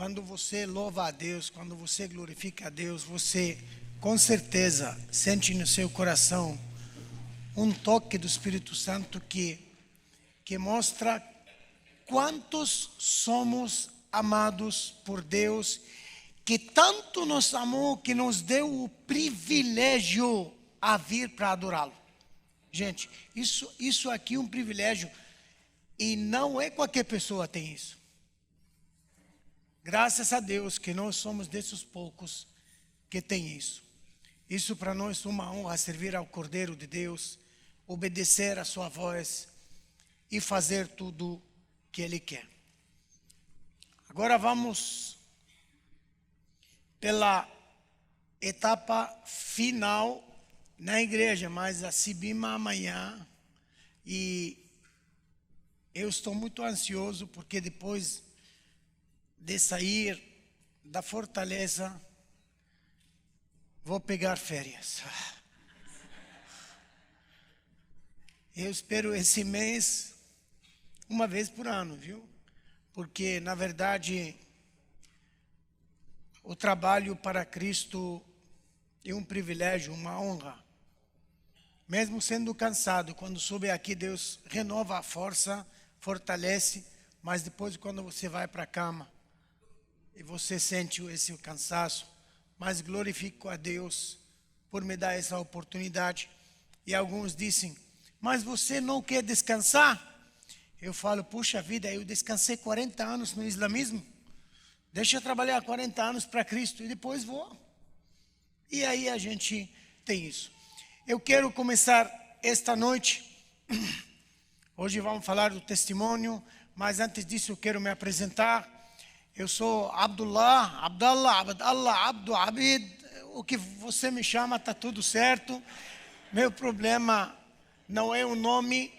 Quando você louva a Deus, quando você glorifica a Deus, você com certeza sente no seu coração um toque do Espírito Santo que mostra quantos somos amados por Deus, que tanto nos amou que nos deu o privilégio a vir para adorá-lo. Gente, isso aqui é um privilégio e não é qualquer pessoa que tem isso. Graças a Deus que nós somos desses poucos que tem isso. Isso para nós é uma honra, servir ao Cordeiro de Deus, obedecer a sua voz e fazer tudo que Ele quer. Agora vamos pela etapa final na igreja, mas a Sibima amanhã, e eu estou muito ansioso porque depois de sair da fortaleza, vou pegar férias. Eu espero esse mês, uma vez por ano, viu? Porque, na verdade, o trabalho para Cristo é um privilégio, uma honra. Mesmo sendo cansado, quando soube aqui, Deus renova a força, fortalece, mas depois quando você vai para a cama, e você sente esse cansaço, mas glorifico a Deus por me dar essa oportunidade. E alguns dizem, mas você não quer descansar? Eu falo, puxa vida, eu descansei 40 anos no islamismo, deixa eu trabalhar 40 anos para Cristo e depois vou. E aí a gente tem isso. Eu quero começar esta noite, hoje vamos falar do testemunho, mas antes disso eu quero me apresentar. Eu sou Abdullah, Abdu, Abid, o que você me chama está tudo certo. Meu problema não é o nome,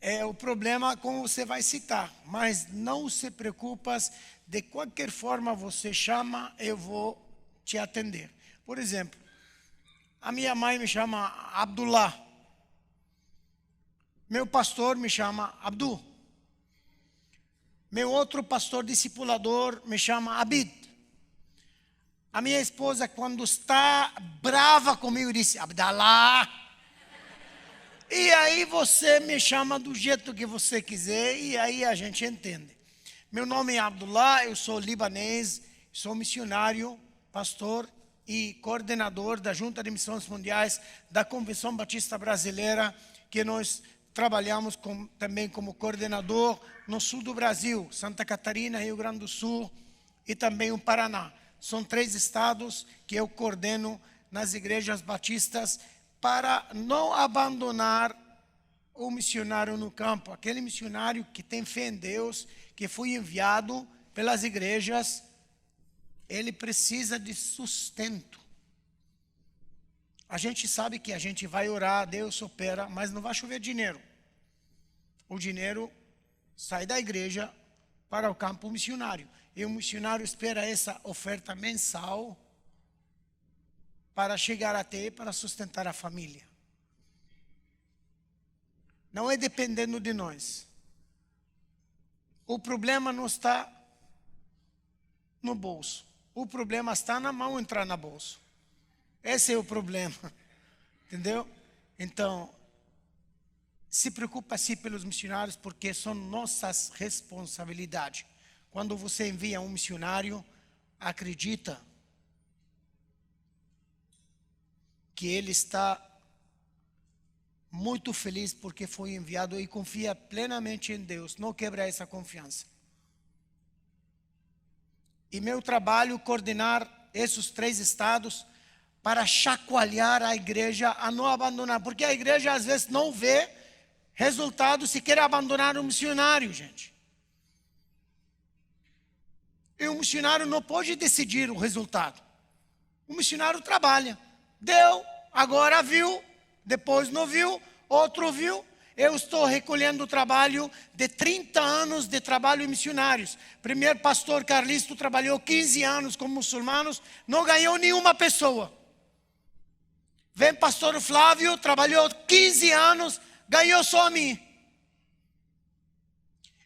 é o problema como você vai citar. Mas não se preocupa, de qualquer forma você chama, eu vou te atender. Por exemplo, a minha mãe me chama Abdullah. Meu pastor me chama Abdu. Meu outro pastor discipulador me chama Abid. A minha esposa, quando está brava comigo, disse Abdallah. E aí você me chama do jeito que você quiser e aí a gente entende. Meu nome é Abdullah, eu sou libanês, sou missionário, pastor e coordenador da Junta de Missões Mundiais da Convenção Batista Brasileira, que nós trabalhamos também como coordenador no sul do Brasil, Santa Catarina, Rio Grande do Sul e também o Paraná. São 3 estados que eu coordeno nas igrejas batistas para não abandonar o missionário no campo, aquele missionário que tem fé em Deus, que foi enviado pelas igrejas, ele precisa de sustento. A gente sabe que a gente vai orar, Deus opera, mas não vai chover dinheiro. O dinheiro sai da igreja para o campo missionário. E o missionário espera essa oferta mensal para chegar até para sustentar a família. Não é dependendo de nós. O problema não está no bolso. O problema está na mão entrar na bolsa. Esse é o problema, entendeu? Então, se preocupa-se pelos missionários porque são nossas responsabilidades. Quando você envia um missionário, acredita que ele está muito feliz porque foi enviado e confia plenamente em Deus. Não quebra essa confiança. E meu trabalho é coordenar esses 3 estados para chacoalhar a igreja a não abandonar. Porque a igreja às vezes não vê resultado se quer abandonar o missionário, gente. E o missionário não pode decidir o resultado. O missionário trabalha. Deu, agora viu, depois não viu, outro viu. Eu estou recolhendo o trabalho de 30 anos de trabalho em missionários. Primeiro pastor Carlisto trabalhou 15 anos com muçulmanos, não ganhou nenhuma pessoa. Vem pastor Flávio, trabalhou 15 anos, ganhou só a mim.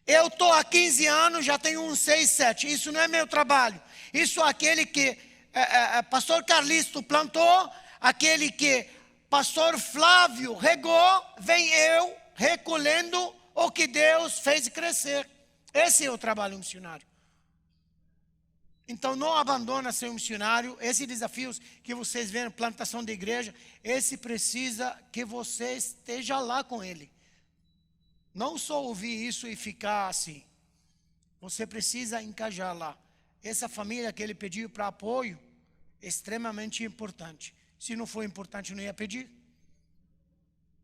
Eu estou há 15 anos, já tenho uns 6, 7. Isso não é meu trabalho. Isso é aquele que pastor Carlisto plantou, aquele que pastor Flávio regou, vem eu recolhendo o que Deus fez crescer. Esse é o trabalho missionário. Então não abandona ser um missionário. Esses desafios que vocês veem, plantação de igreja, esse precisa que você esteja lá com ele. Não só ouvir isso e ficar assim. Você precisa encajar lá. Essa família que ele pediu para apoio é extremamente importante. Se não for importante, não ia pedir.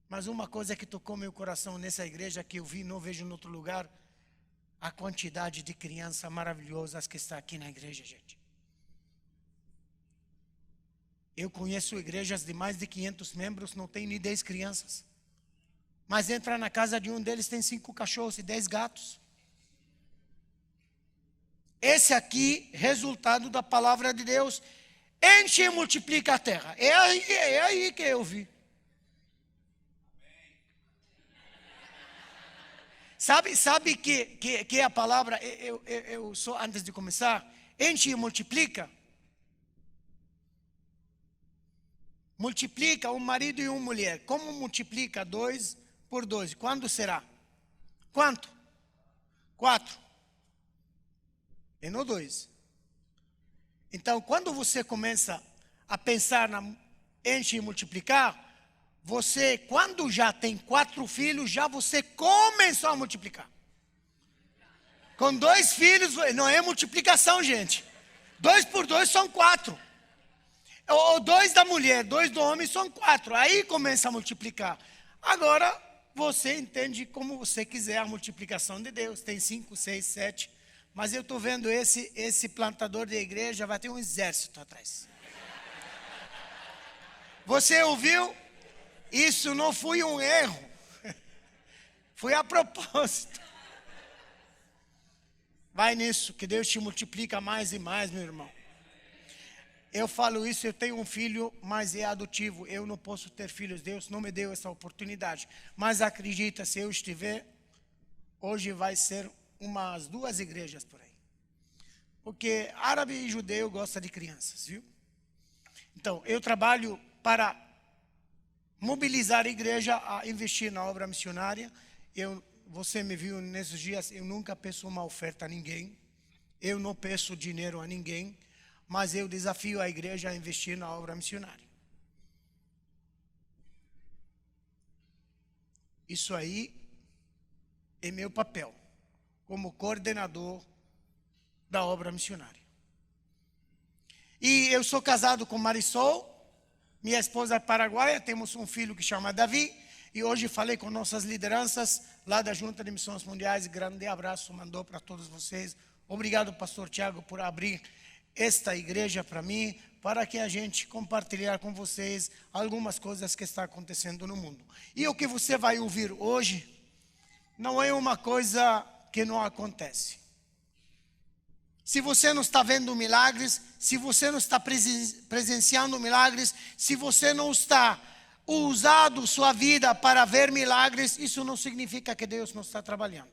Mas uma coisa que tocou meu coração nessa igreja que eu vi, não vejo em outro lugar, a quantidade de crianças maravilhosas que está aqui na igreja, gente. Eu conheço igrejas de mais de 500 membros, não tem nem 10 crianças. Mas entra na casa de um deles, tem 5 cachorros e 10 gatos. Esse aqui, resultado da palavra de Deus, enche e multiplica a terra. É aí que eu vi. Sabe que a palavra, eu só antes de começar, enche e multiplica. Multiplica um marido e uma mulher. Como multiplica 2 por 2? Quando será? Quanto? 4. E não 2. Então, quando você começa a pensar na enche e multiplicar, você, quando já tem 4 filhos, já você começou a multiplicar. Com 2 filhos, não é multiplicação, gente. 2 por 2 são 4. Ou 2 da mulher, 2 do homem são 4. Aí começa a multiplicar. Agora, você entende como você quiser a multiplicação de Deus. Tem 5, 6, 7. Mas eu estou vendo esse plantador de igreja, vai ter um exército atrás. Você ouviu? Isso não foi um erro. Foi a propósito. Vai nisso, que Deus te multiplica mais e mais, meu irmão. Eu falo isso, eu tenho um filho, mas é adotivo. Eu não posso ter filhos, Deus não me deu essa oportunidade. Mas acredita, se eu estiver, hoje vai ser umas 2 igrejas por aí. Porque árabe e judeu gostam de crianças, viu? Então, eu trabalho para mobilizar a igreja a investir na obra missionária. Você me viu nesses dias, eu nunca peço uma oferta a ninguém. Eu não peço dinheiro a ninguém. Mas eu desafio a igreja a investir na obra missionária. Isso aí é meu papel, como coordenador da obra missionária. E eu sou casado com Marisol, minha esposa é paraguaia, temos um filho que chama Davi, e hoje falei com nossas lideranças lá da Junta de Missões Mundiais, grande abraço mandou para todos vocês. Obrigado, pastor Tiago, por abrir esta igreja para mim, para que a gente compartilhar com vocês algumas coisas que estão acontecendo no mundo. E o que você vai ouvir hoje não é uma coisa que não acontece. Se você não está vendo milagres, se você não está presenciando milagres, se você não está usando sua vida para ver milagres, isso não significa que Deus não está trabalhando.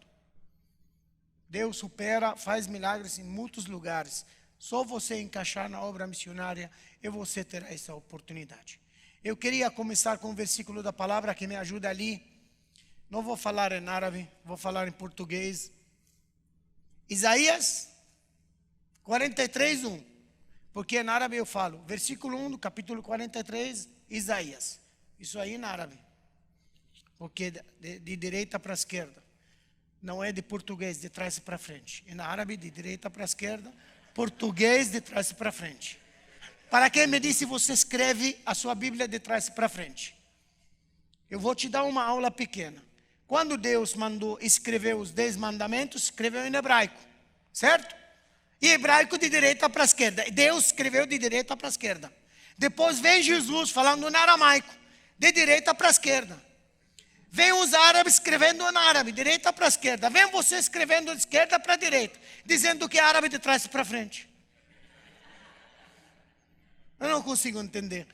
Deus opera, faz milagres em muitos lugares. Só você encaixar na obra missionária e você terá essa oportunidade. Eu queria começar com um versículo da palavra que me ajuda ali. Não vou falar em árabe, vou falar em português. Isaías 43, 1. Porque em árabe eu falo. Versículo 1 do capítulo 43, Isaías. Isso aí em árabe. Porque de direita para a esquerda. Não é de português, de trás para frente. E na árabe, de direita para a esquerda. Português de trás para frente. Para quem me disse, você escreve a sua Bíblia de trás para frente. Eu vou te dar uma aula pequena. Quando Deus mandou escrever os 10 mandamentos, escreveu em hebraico, certo? E hebraico de direita para a esquerda. Deus escreveu de direita para a esquerda. Depois vem Jesus falando em aramaico, de direita para a esquerda. Vem os árabes escrevendo em árabe, direita para a esquerda. Vem você escrevendo de esquerda para a direita, dizendo que é árabe de trás para frente. Eu não consigo entender.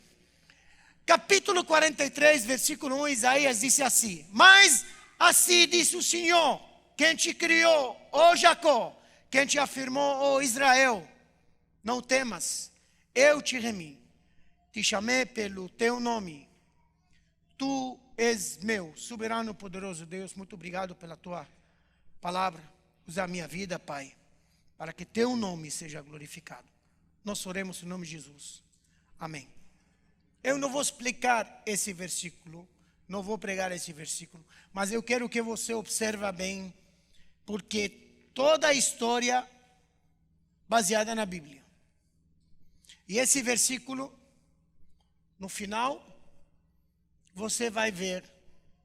Capítulo 43, versículo 1, Isaías disse assim: mas assim disse o Senhor, quem te criou, ó Jacó, quem te afirmou, ó Israel, não temas, eu te remi, te chamei pelo teu nome, tu és meu, soberano poderoso Deus, muito obrigado pela tua palavra, usa a minha vida, Pai, para que teu nome seja glorificado. Nós oremos em nome de Jesus, amém. Eu não vou explicar esse versículo, não vou pregar esse versículo, mas eu quero que você observe bem, porque toda a história baseada na Bíblia. E esse versículo, no final, você vai ver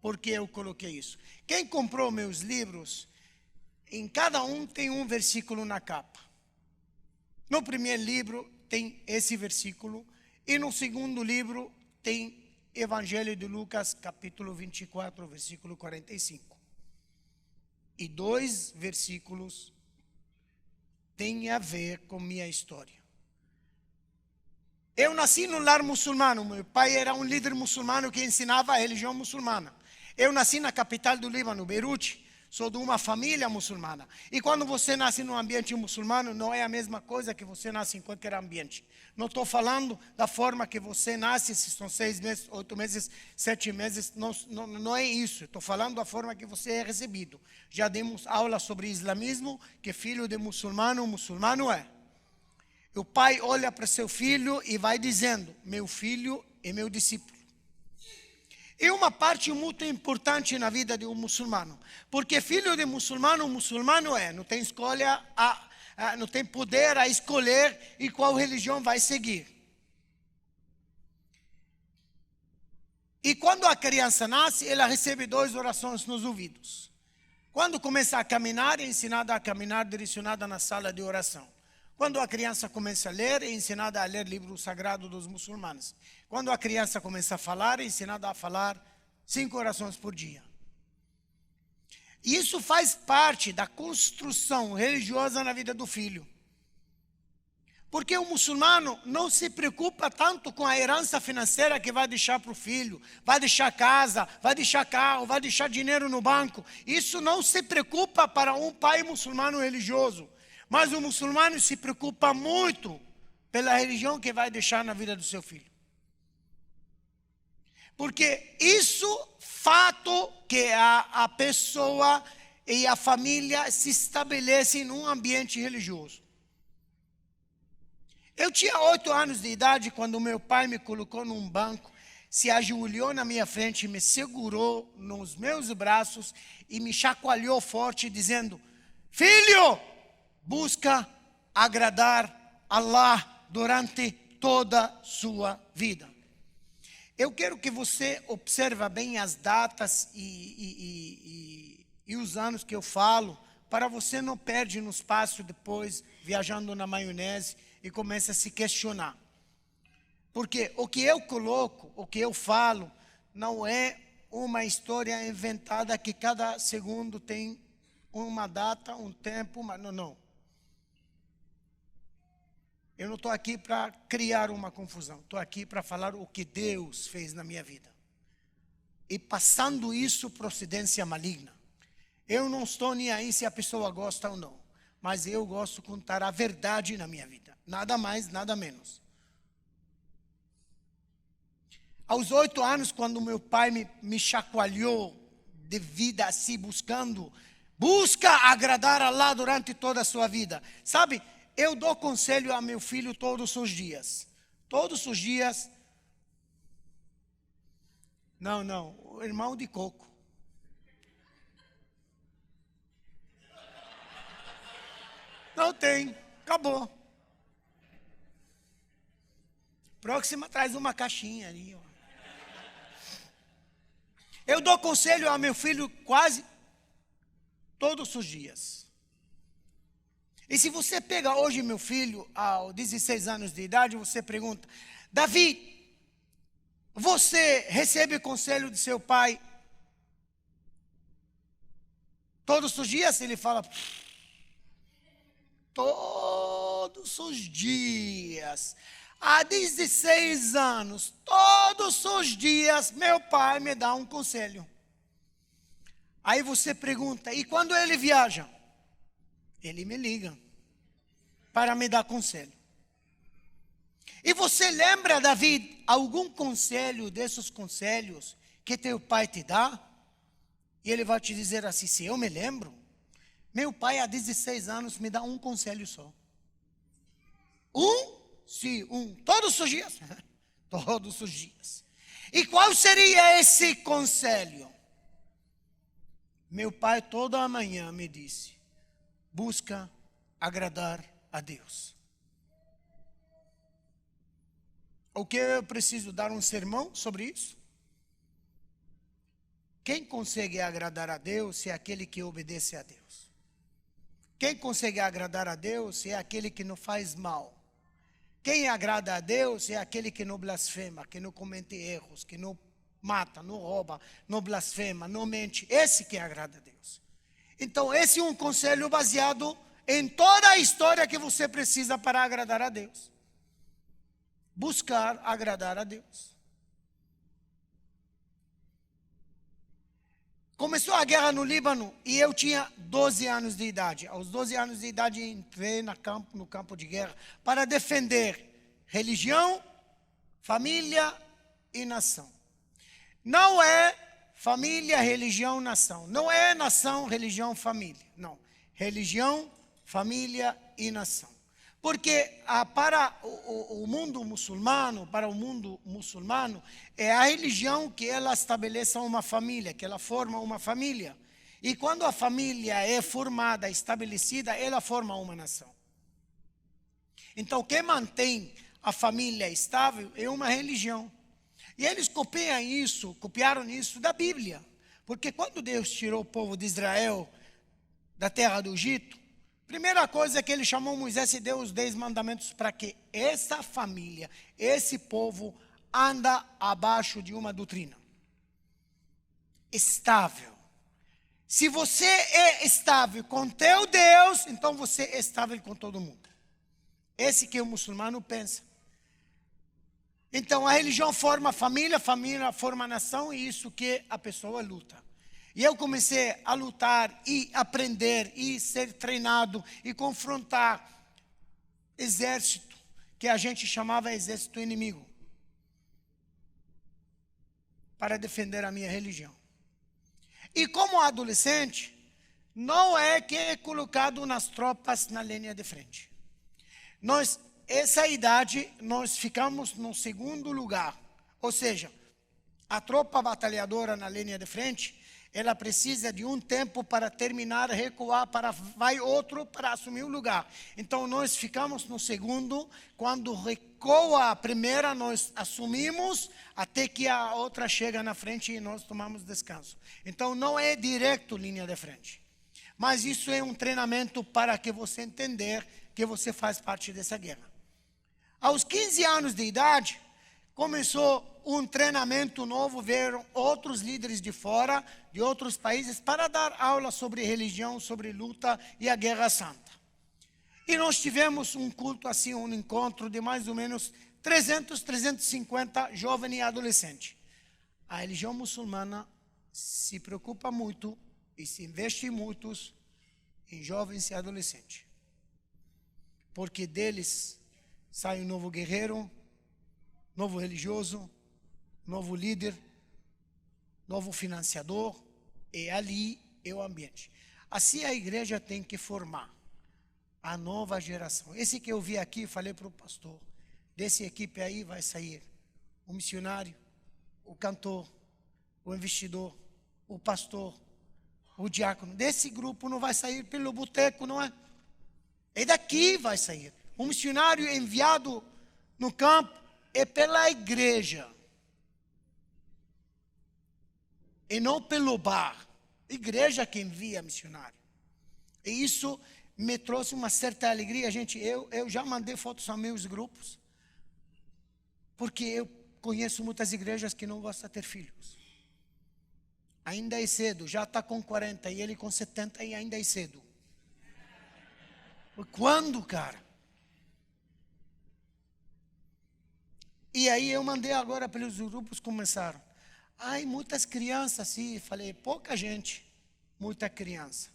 porque eu coloquei isso. Quem comprou meus livros, em cada um tem um versículo na capa. No primeiro livro tem esse versículo, e no segundo livro tem Evangelho de Lucas, capítulo 24, versículo 45. E 2 versículos têm a ver com minha história. Eu nasci num lar muçulmano, meu pai era um líder muçulmano que ensinava a religião muçulmana. Eu nasci na capital do Líbano, Beirute, sou de uma família muçulmana. E quando você nasce num ambiente muçulmano, não é a mesma coisa que você nasce em qualquer ambiente. Não estou falando da forma que você nasce, se são 6 meses, 8 meses, 7 meses, não é isso. Estou falando da forma que você é recebido. Já demos aula sobre islamismo, que filho de muçulmano, muçulmano é. O pai olha para seu filho e vai dizendo, meu filho é meu discípulo. É uma parte muito importante na vida de um muçulmano, porque filho de muçulmano, muçulmano é, não tem escolha, não tem poder a escolher e qual religião vai seguir. E quando a criança nasce, ela recebe 2 orações nos ouvidos. Quando começa a caminhar, é ensinada a caminhar direcionada na sala de oração. Quando a criança começa a ler, é ensinada a ler livro sagrado dos muçulmanos. Quando a criança começa a falar, é ensinada a falar 5 orações por dia. E isso faz parte da construção religiosa na vida do filho. Porque o muçulmano não se preocupa tanto com a herança financeira que vai deixar para o filho. Vai deixar casa, vai deixar carro, vai deixar dinheiro no banco. Isso não se preocupa para um pai muçulmano religioso. Mas o muçulmano se preocupa muito pela religião que vai deixar na vida do seu filho. Porque isso, fato que a pessoa e a família se estabelecem num ambiente religioso. Eu tinha 8 anos de idade quando meu pai me colocou num banco, se ajoelhou na minha frente, me segurou nos meus braços e me chacoalhou forte dizendo, filho, busca agradar Allah durante toda a sua vida. Eu quero que você observe bem as datas e os anos que eu falo, para você não perder no espaço depois, viajando na maionese e começa a se questionar. Porque o que eu coloco, o que eu falo, não é uma história inventada que cada segundo tem uma data, um tempo, não. Eu não estou aqui para criar uma confusão. Estou aqui para falar o que Deus fez na minha vida. E passando isso, procedência maligna. Eu não estou nem aí se a pessoa gosta ou não. Mas eu gosto de contar a verdade na minha vida. Nada mais, nada menos. Aos 8 anos, quando meu pai me chacoalhou de vida assim, busca agradar a Allah durante toda a sua vida. Sabe? Eu dou conselho a meu filho todos os dias. Todos os dias. Não, o irmão de coco. Não tem, acabou. Próxima traz uma caixinha ali. Ó. Eu dou conselho a meu filho quase todos os dias. E se você pega hoje meu filho, aos 16 anos de idade, você pergunta, Davi, você recebe conselho de seu pai todos os dias? Ele fala, todos os dias. Há 16 anos, todos os dias, meu pai me dá um conselho. Aí você pergunta, e quando ele viaja? Ele me liga para me dar conselho. E você lembra, David, algum conselho desses conselhos que teu pai te dá? E ele vai te dizer assim, se eu me lembro, meu pai há 16 anos me dá um conselho só. Um? Sim, um. Todos os dias? Todos os dias. E qual seria esse conselho? Meu pai toda manhã me disse, busca agradar a Deus. O que eu preciso dar um sermão sobre isso? Quem consegue agradar a Deus é aquele que obedece a Deus. Quem consegue agradar a Deus é aquele que não faz mal. Quem agrada a Deus é aquele que não blasfema, que não comete erros, que não mata, não rouba, não blasfema, não mente. Esse que agrada a Deus. Então, esse é um conselho baseado em toda a história que você precisa para agradar a Deus. Buscar agradar a Deus. Começou a guerra no Líbano e eu tinha 12 anos de idade. Aos 12 anos de idade entrei no campo de guerra para defender religião, família e nação. Não é família, religião, nação. Não é nação, religião, família. Não. Religião, família e nação. Porque para o mundo muçulmano, é a religião que ela estabelece uma família, que ela forma uma família. E quando a família é formada, estabelecida, ela forma uma nação. Então, quem mantém a família estável é uma religião. E eles copiaram isso da Bíblia. Porque quando Deus tirou o povo de Israel da terra do Egito, primeira coisa é que ele chamou Moisés e deu os 10 mandamentos para que essa família, esse povo, anda abaixo de uma doutrina estável. Se você é estável com teu Deus, então você é estável com todo mundo. Esse que o muçulmano pensa. Então a religião forma a família forma a nação, e isso que a pessoa luta. E eu comecei a lutar e aprender e ser treinado e confrontar exército, que a gente chamava exército inimigo, para defender a minha religião. E como adolescente, não é que é colocado nas tropas na linha de frente. Essa idade, nós ficamos no segundo lugar. Ou seja, a tropa batalhadora na linha de frente, ela precisa de um tempo para terminar, recuar, vai outro para assumir o lugar. Então, nós ficamos no segundo. Quando recua a primeira, nós assumimos, até que a outra chega na frente e nós tomamos descanso. Então, não é direto linha de frente. Mas isso é um treinamento para que você entender que você faz parte dessa guerra. Aos 15 anos de idade, começou um treinamento novo, vieram outros líderes de fora, de outros países, para dar aula sobre religião, sobre luta e a Guerra Santa. E nós tivemos um culto assim, um encontro de mais ou menos 350 jovens e adolescentes. A religião muçulmana se preocupa muito e se investe muito em jovens e adolescentes. Porque deles sai um novo guerreiro, novo religioso, novo líder, novo financiador, e ali é o ambiente. Assim a igreja tem que formar a nova geração. Esse que eu vi aqui, falei para o pastor, dessa equipe aí vai sair o missionário, o cantor, o investidor, o pastor, o diácono. Desse grupo não vai sair pelo boteco, não é? É daqui vai sair. O missionário enviado no campo é pela igreja. E não pelo bar. Igreja que envia missionário. E isso me trouxe uma certa alegria, gente. Eu já mandei fotos aos meus grupos. Porque eu conheço muitas igrejas que não gostam de ter filhos. Ainda é cedo, já está com 40 e ele com 70 e ainda é cedo. Quando, cara? E aí eu mandei agora pelos grupos, começaram. Ai, muitas crianças, sim. Falei, pouca gente. muita criança.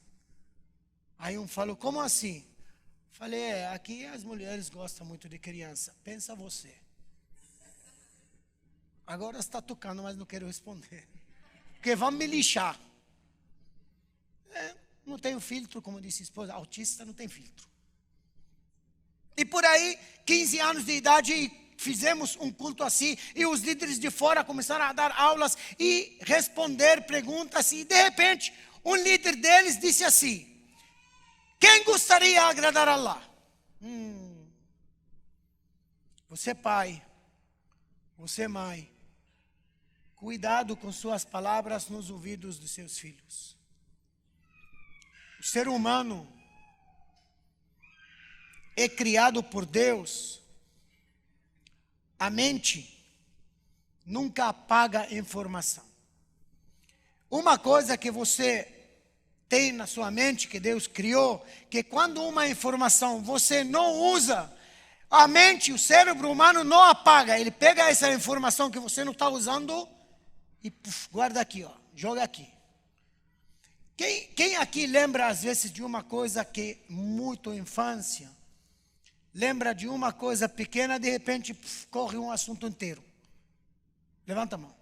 Aí um falou, como assim? Falei, aqui as mulheres gostam muito de criança. Pensa você. Agora está tocando, mas não quero responder. Porque vão me lixar. Não tenho filtro, como disse a esposa. Autista não tem filtro. E por aí, 15 anos de idade, fizemos um culto assim. E os líderes de fora começaram a dar aulas e responder perguntas. E de repente, um líder deles disse assim, quem gostaria de agradar a Allah? Você pai, você mãe, cuidado com suas palavras nos ouvidos dos seus filhos. O ser humano é criado por Deus. A mente nunca apaga informação. Uma coisa que você tem na sua mente, que Deus criou, que quando uma informação você não usa, a mente, o cérebro humano não apaga. Ele pega essa informação que você não está usando e guarda aqui, joga aqui. Quem aqui lembra às vezes de uma coisa que muito infância, lembra de uma coisa pequena, de repente corre um assunto inteiro? Levanta a mão.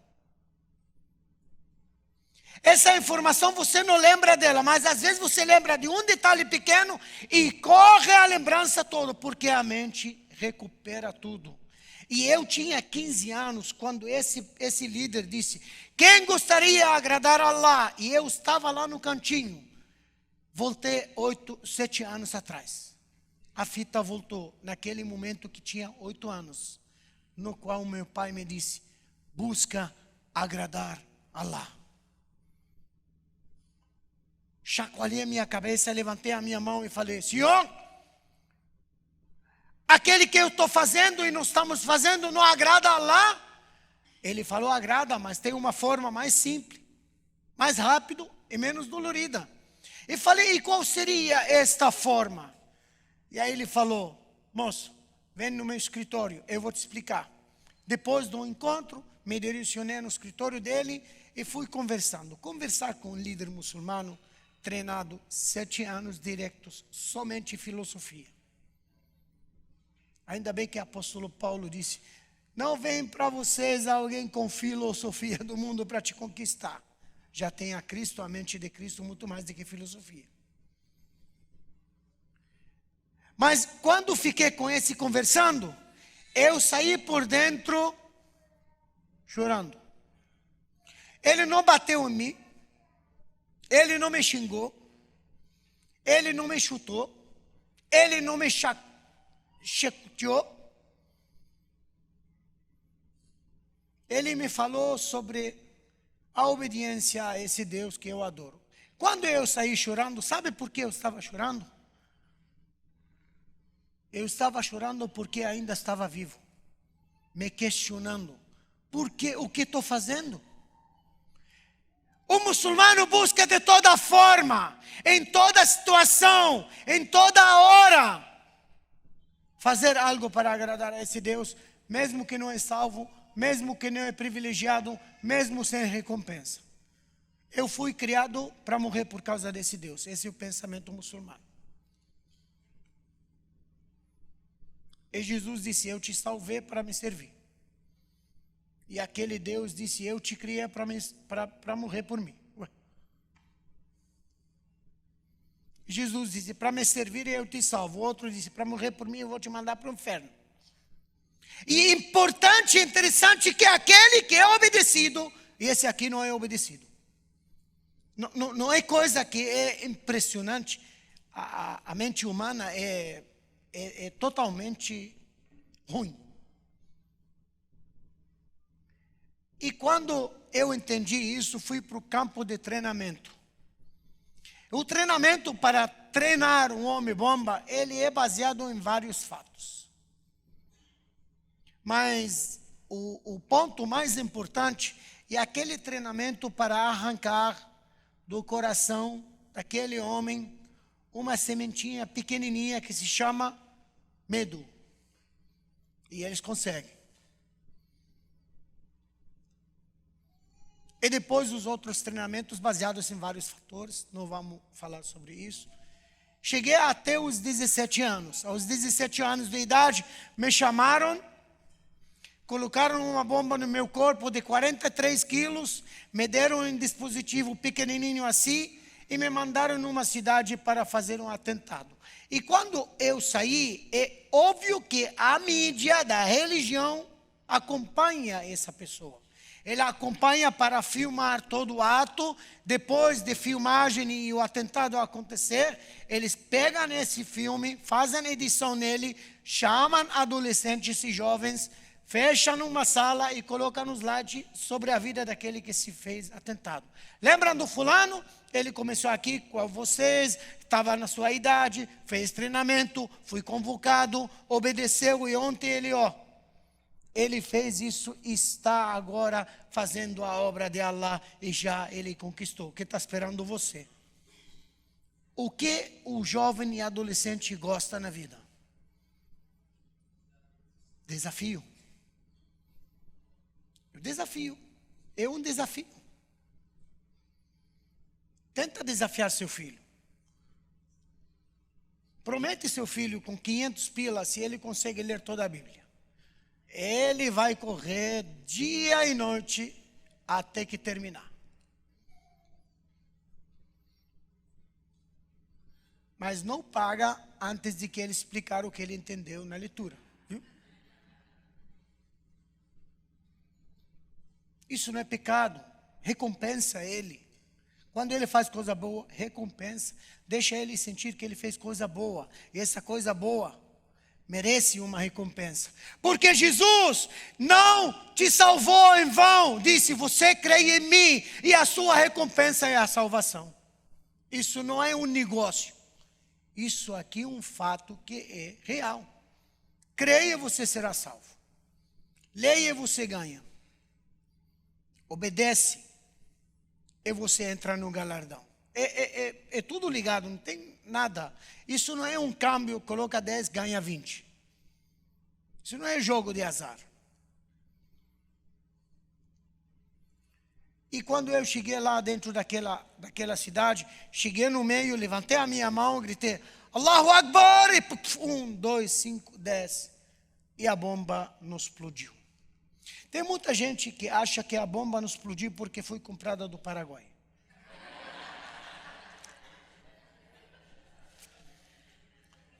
Essa informação você não lembra dela, mas às vezes você lembra de um detalhe pequeno e corre a lembrança toda, porque a mente recupera tudo. E eu tinha 15 anos quando esse líder disse, quem gostaria de agradar a Allah? E eu estava lá no cantinho. Voltei 7 anos atrás. A fita voltou naquele momento que tinha 8 anos, no qual meu pai me disse, busca agradar a Allah. Chacoalhei a minha cabeça, levantei a minha mão e falei, Senhor, aquele que eu estou fazendo e não estamos fazendo não agrada a Allah? Ele falou, agrada, mas tem uma forma mais simples, mais rápido e menos dolorida. E falei, e qual seria esta forma? E aí ele falou, moço, vem no meu escritório, eu vou te explicar. Depois do encontro, me direcionei no escritório dele e fui conversar com um líder muçulmano, treinado 7 anos diretos, somente filosofia. Ainda bem que o apóstolo Paulo disse, não vem para vocês alguém com filosofia do mundo para te conquistar. Já tem a Cristo, a mente de Cristo, muito mais do que filosofia. Mas quando fiquei com esse conversando, eu saí por dentro chorando. Ele não bateu em mim, ele não me xingou, ele não me chutou, ele não me chacoteou. Ele me falou sobre a obediência a esse Deus que eu adoro. Quando eu saí chorando, sabe por que eu estava chorando? Eu estava chorando porque ainda estava vivo, me questionando. Por que, o que estou fazendo? O muçulmano busca de toda forma, em toda situação, em toda hora, fazer algo para agradar a esse Deus, mesmo que não é salvo, mesmo que não é privilegiado, mesmo sem recompensa. Eu fui criado para morrer por causa desse Deus. Esse é o pensamento muçulmano. E Jesus disse, eu te salvei para me servir. E aquele Deus disse, eu te criei para morrer por mim. Ué. Jesus disse, para me servir eu te salvo. O outro disse, para morrer por mim eu vou te mandar para o inferno. E importante, interessante que aquele que é obedecido, e esse aqui não é obedecido. Não é coisa que é impressionante. A mente humana é totalmente ruim. E quando eu entendi isso, fui para o campo de treinamento. O treinamento para treinar um homem-bomba, ele é baseado em vários fatos. Mas o ponto mais importante é aquele treinamento para arrancar do coração daquele homem uma sementinha pequenininha que se chama medo. E eles conseguem. E depois os outros treinamentos baseados em vários fatores, não vamos falar sobre isso. Cheguei até os 17 anos. Aos 17 anos de idade, me chamaram, colocaram uma bomba no meu corpo de 43 quilos, me deram um dispositivo pequenininho assim e me mandaram numa cidade para fazer um atentado. E quando eu saí, é óbvio que a mídia da religião acompanha essa pessoa. Ela acompanha para filmar todo o ato. Depois de filmagem e o atentado acontecer, eles pegam esse filme, fazem edição nele, chamam adolescentes e jovens, fecham numa sala e colocam no slide sobre a vida daquele que se fez atentado. Lembram do fulano? Ele começou aqui com vocês, estava na sua idade, fez treinamento, foi convocado, obedeceu e ontem ele fez isso e está agora fazendo a obra de Allah e já ele conquistou. O que está esperando você? O que o jovem e adolescente gosta na vida? Desafio. O desafio é um desafio. Tenta desafiar seu filho. Promete seu filho com 500 pilas se ele consegue ler toda a Bíblia. Ele vai correr dia e noite até que terminar. Mas não paga antes de que ele explicar o que ele entendeu na leitura. Viu? Isso não é pecado. Recompensa ele. Quando ele faz coisa boa, recompensa. Deixa ele sentir que ele fez coisa boa. E essa coisa boa merece uma recompensa. Porque Jesus não te salvou em vão. Disse, você crê em mim e a sua recompensa é a salvação. Isso não é um negócio. Isso aqui é um fato que é real. Creia e você será salvo. Leia e você ganha. Obedece e você entra no galardão. É tudo ligado, não tem nada. Isso não é um câmbio, coloca 10, ganha 20. Isso não é jogo de azar. E quando eu cheguei lá dentro daquela cidade, cheguei no meio, levantei a minha mão, gritei, Allahu Akbar! E 1, 2, 5, 10. E a bomba não explodiu. Tem muita gente que acha que a bomba não explodiu porque foi comprada do Paraguai.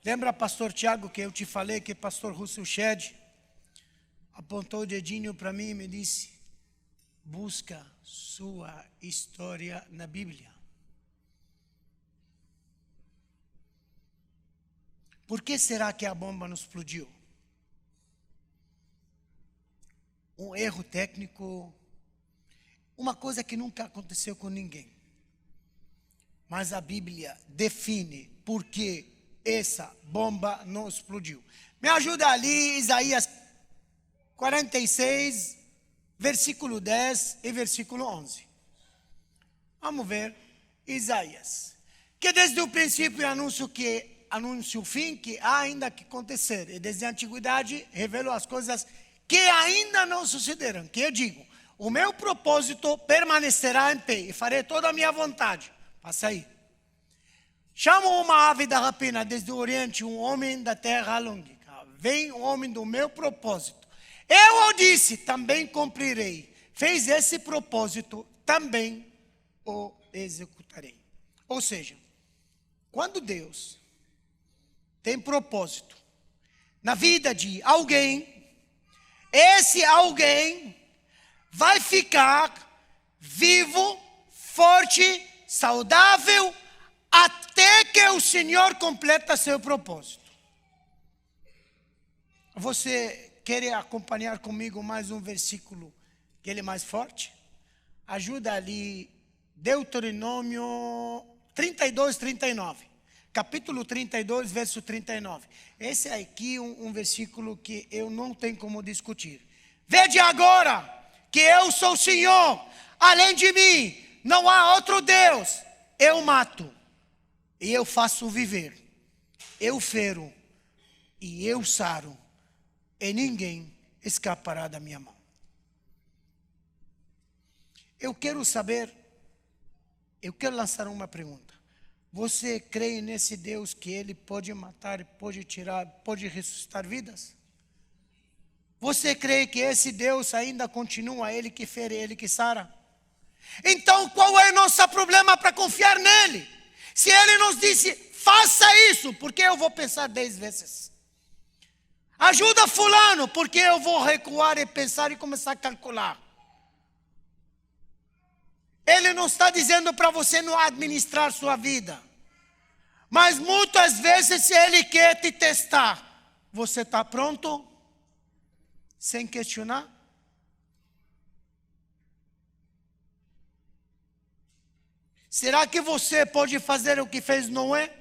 Lembra, pastor Tiago, que eu te falei que pastor Russell Shedd apontou o dedinho para mim e me disse, busca sua história na Bíblia. Por que será que a bomba não explodiu? Um erro técnico, uma coisa que nunca aconteceu com ninguém. Mas a Bíblia define por que essa bomba não explodiu. Me ajuda ali, Isaías 46, versículo 10 e versículo 11. Vamos ver, Isaías. Que desde o princípio anuncia o fim que há ainda que acontecer. E desde a antiguidade revelou as coisas que ainda não sucederam. Que eu digo, o meu propósito permanecerá em pé e farei toda a minha vontade. Passa aí. Chamo uma ave da rapina desde o Oriente, um homem da terra longínqua. Vem o homem do meu propósito. Eu o disse, também cumprirei. Fez esse propósito, também o executarei. Ou seja, quando Deus tem propósito na vida de alguém, esse alguém vai ficar vivo, forte, saudável, até que o Senhor completa seu propósito. Você quer acompanhar comigo mais um versículo que ele é mais forte? Ajuda ali, Deuteronômio 32, 39. Capítulo 32, verso 39. Esse aqui é um versículo que eu não tenho como discutir. Vede agora que eu sou o Senhor, além de mim não há outro Deus. Eu mato e eu faço viver, eu fero e eu saro, e ninguém escapará da minha mão. Eu quero saber, eu quero lançar uma pergunta. Você crê nesse Deus que Ele pode matar, pode tirar, pode ressuscitar vidas? Você crê que esse Deus ainda continua, Ele que fere, Ele que sara? Então qual é o nosso problema para confiar nele? Se Ele nos disse, faça isso, porque eu vou pensar 10 vezes? Ajuda fulano, porque eu vou recuar e pensar e começar a calcular? Ele não está dizendo para você não administrar sua vida. Mas muitas vezes Ele quer te testar. Você está pronto? Sem questionar? Será que você pode fazer o que fez Noé?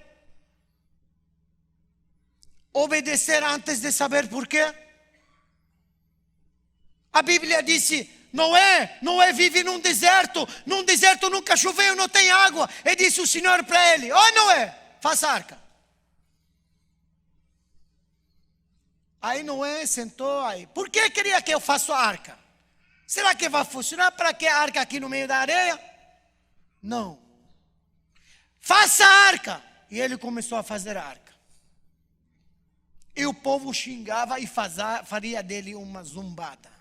Obedecer antes de saber por quê? A Bíblia disse, Noé vive num deserto nunca choveu, não tem água. E disse o Senhor para ele, Noé, faça arca. Aí Noé sentou aí, por que queria que eu faça a arca? Será que vai funcionar? Para que a arca aqui no meio da areia? Não. Faça a arca. E ele começou a fazer a arca. E o povo xingava e faria dele uma zombada.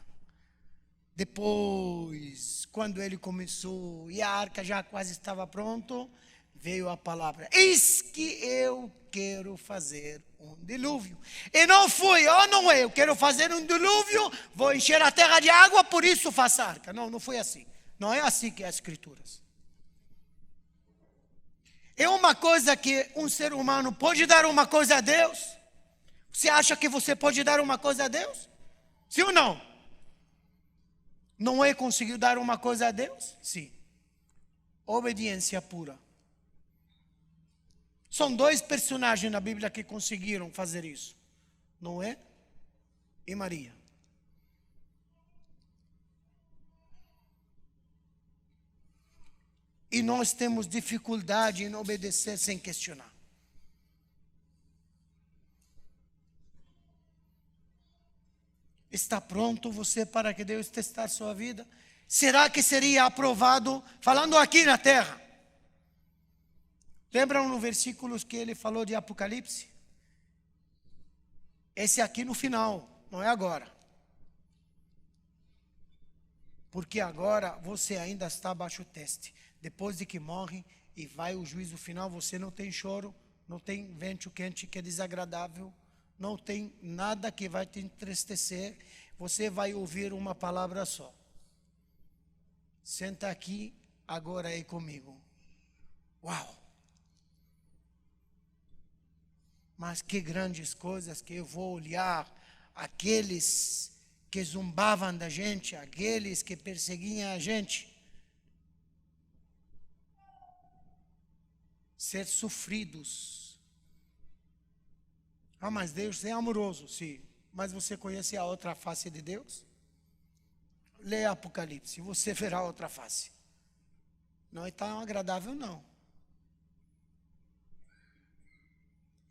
Depois, quando ele começou, e a arca já quase estava pronta, veio a palavra, eis que eu quero fazer um dilúvio. E não foi, não é, eu quero fazer um dilúvio, vou encher a terra de água, por isso faça a arca. Não foi assim. Não é assim que é as Escrituras. É uma coisa que um ser humano pode dar uma coisa a Deus? Você acha que você pode dar uma coisa a Deus? Sim ou não? Noé conseguiu dar uma coisa a Deus? Sim. Obediência pura. São 2 personagens na Bíblia que conseguiram fazer isso. Noé e Maria. E nós temos dificuldade em obedecer sem questionar. Está pronto você para que Deus testar sua vida? Será que seria aprovado, falando aqui na terra? Lembram no versículos que ele falou de Apocalipse? Esse aqui no final, não é agora. Porque agora você ainda está abaixo do teste. Depois de que morre e vai o juízo final, você não tem choro, não tem vento quente que é desagradável, não tem nada que vai te entristecer, você vai ouvir uma palavra só. Senta aqui agora aí comigo. Uau! Mas que grandes coisas que eu vou olhar aqueles que zombavam da gente, aqueles que perseguiam a gente, ser sofridos. Mas Deus é amoroso, sim. Mas você conhece a outra face de Deus? Leia Apocalipse, você verá a outra face. Não é tão agradável, não.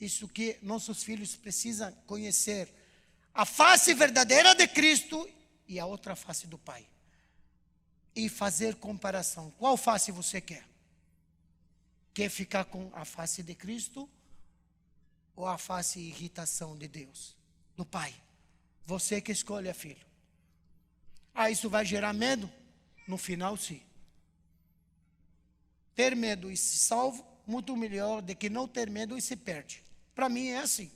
Isso que nossos filhos precisam conhecer. A face verdadeira de Cristo e a outra face do Pai. E fazer comparação. Qual face você quer? Quer ficar com a face de Cristo ou a face e irritação de Deus, do Pai? Você que escolhe, filho. Isso vai gerar medo? No final, sim. Ter medo e se salvo, muito melhor do que não ter medo e se perde. Para mim é assim.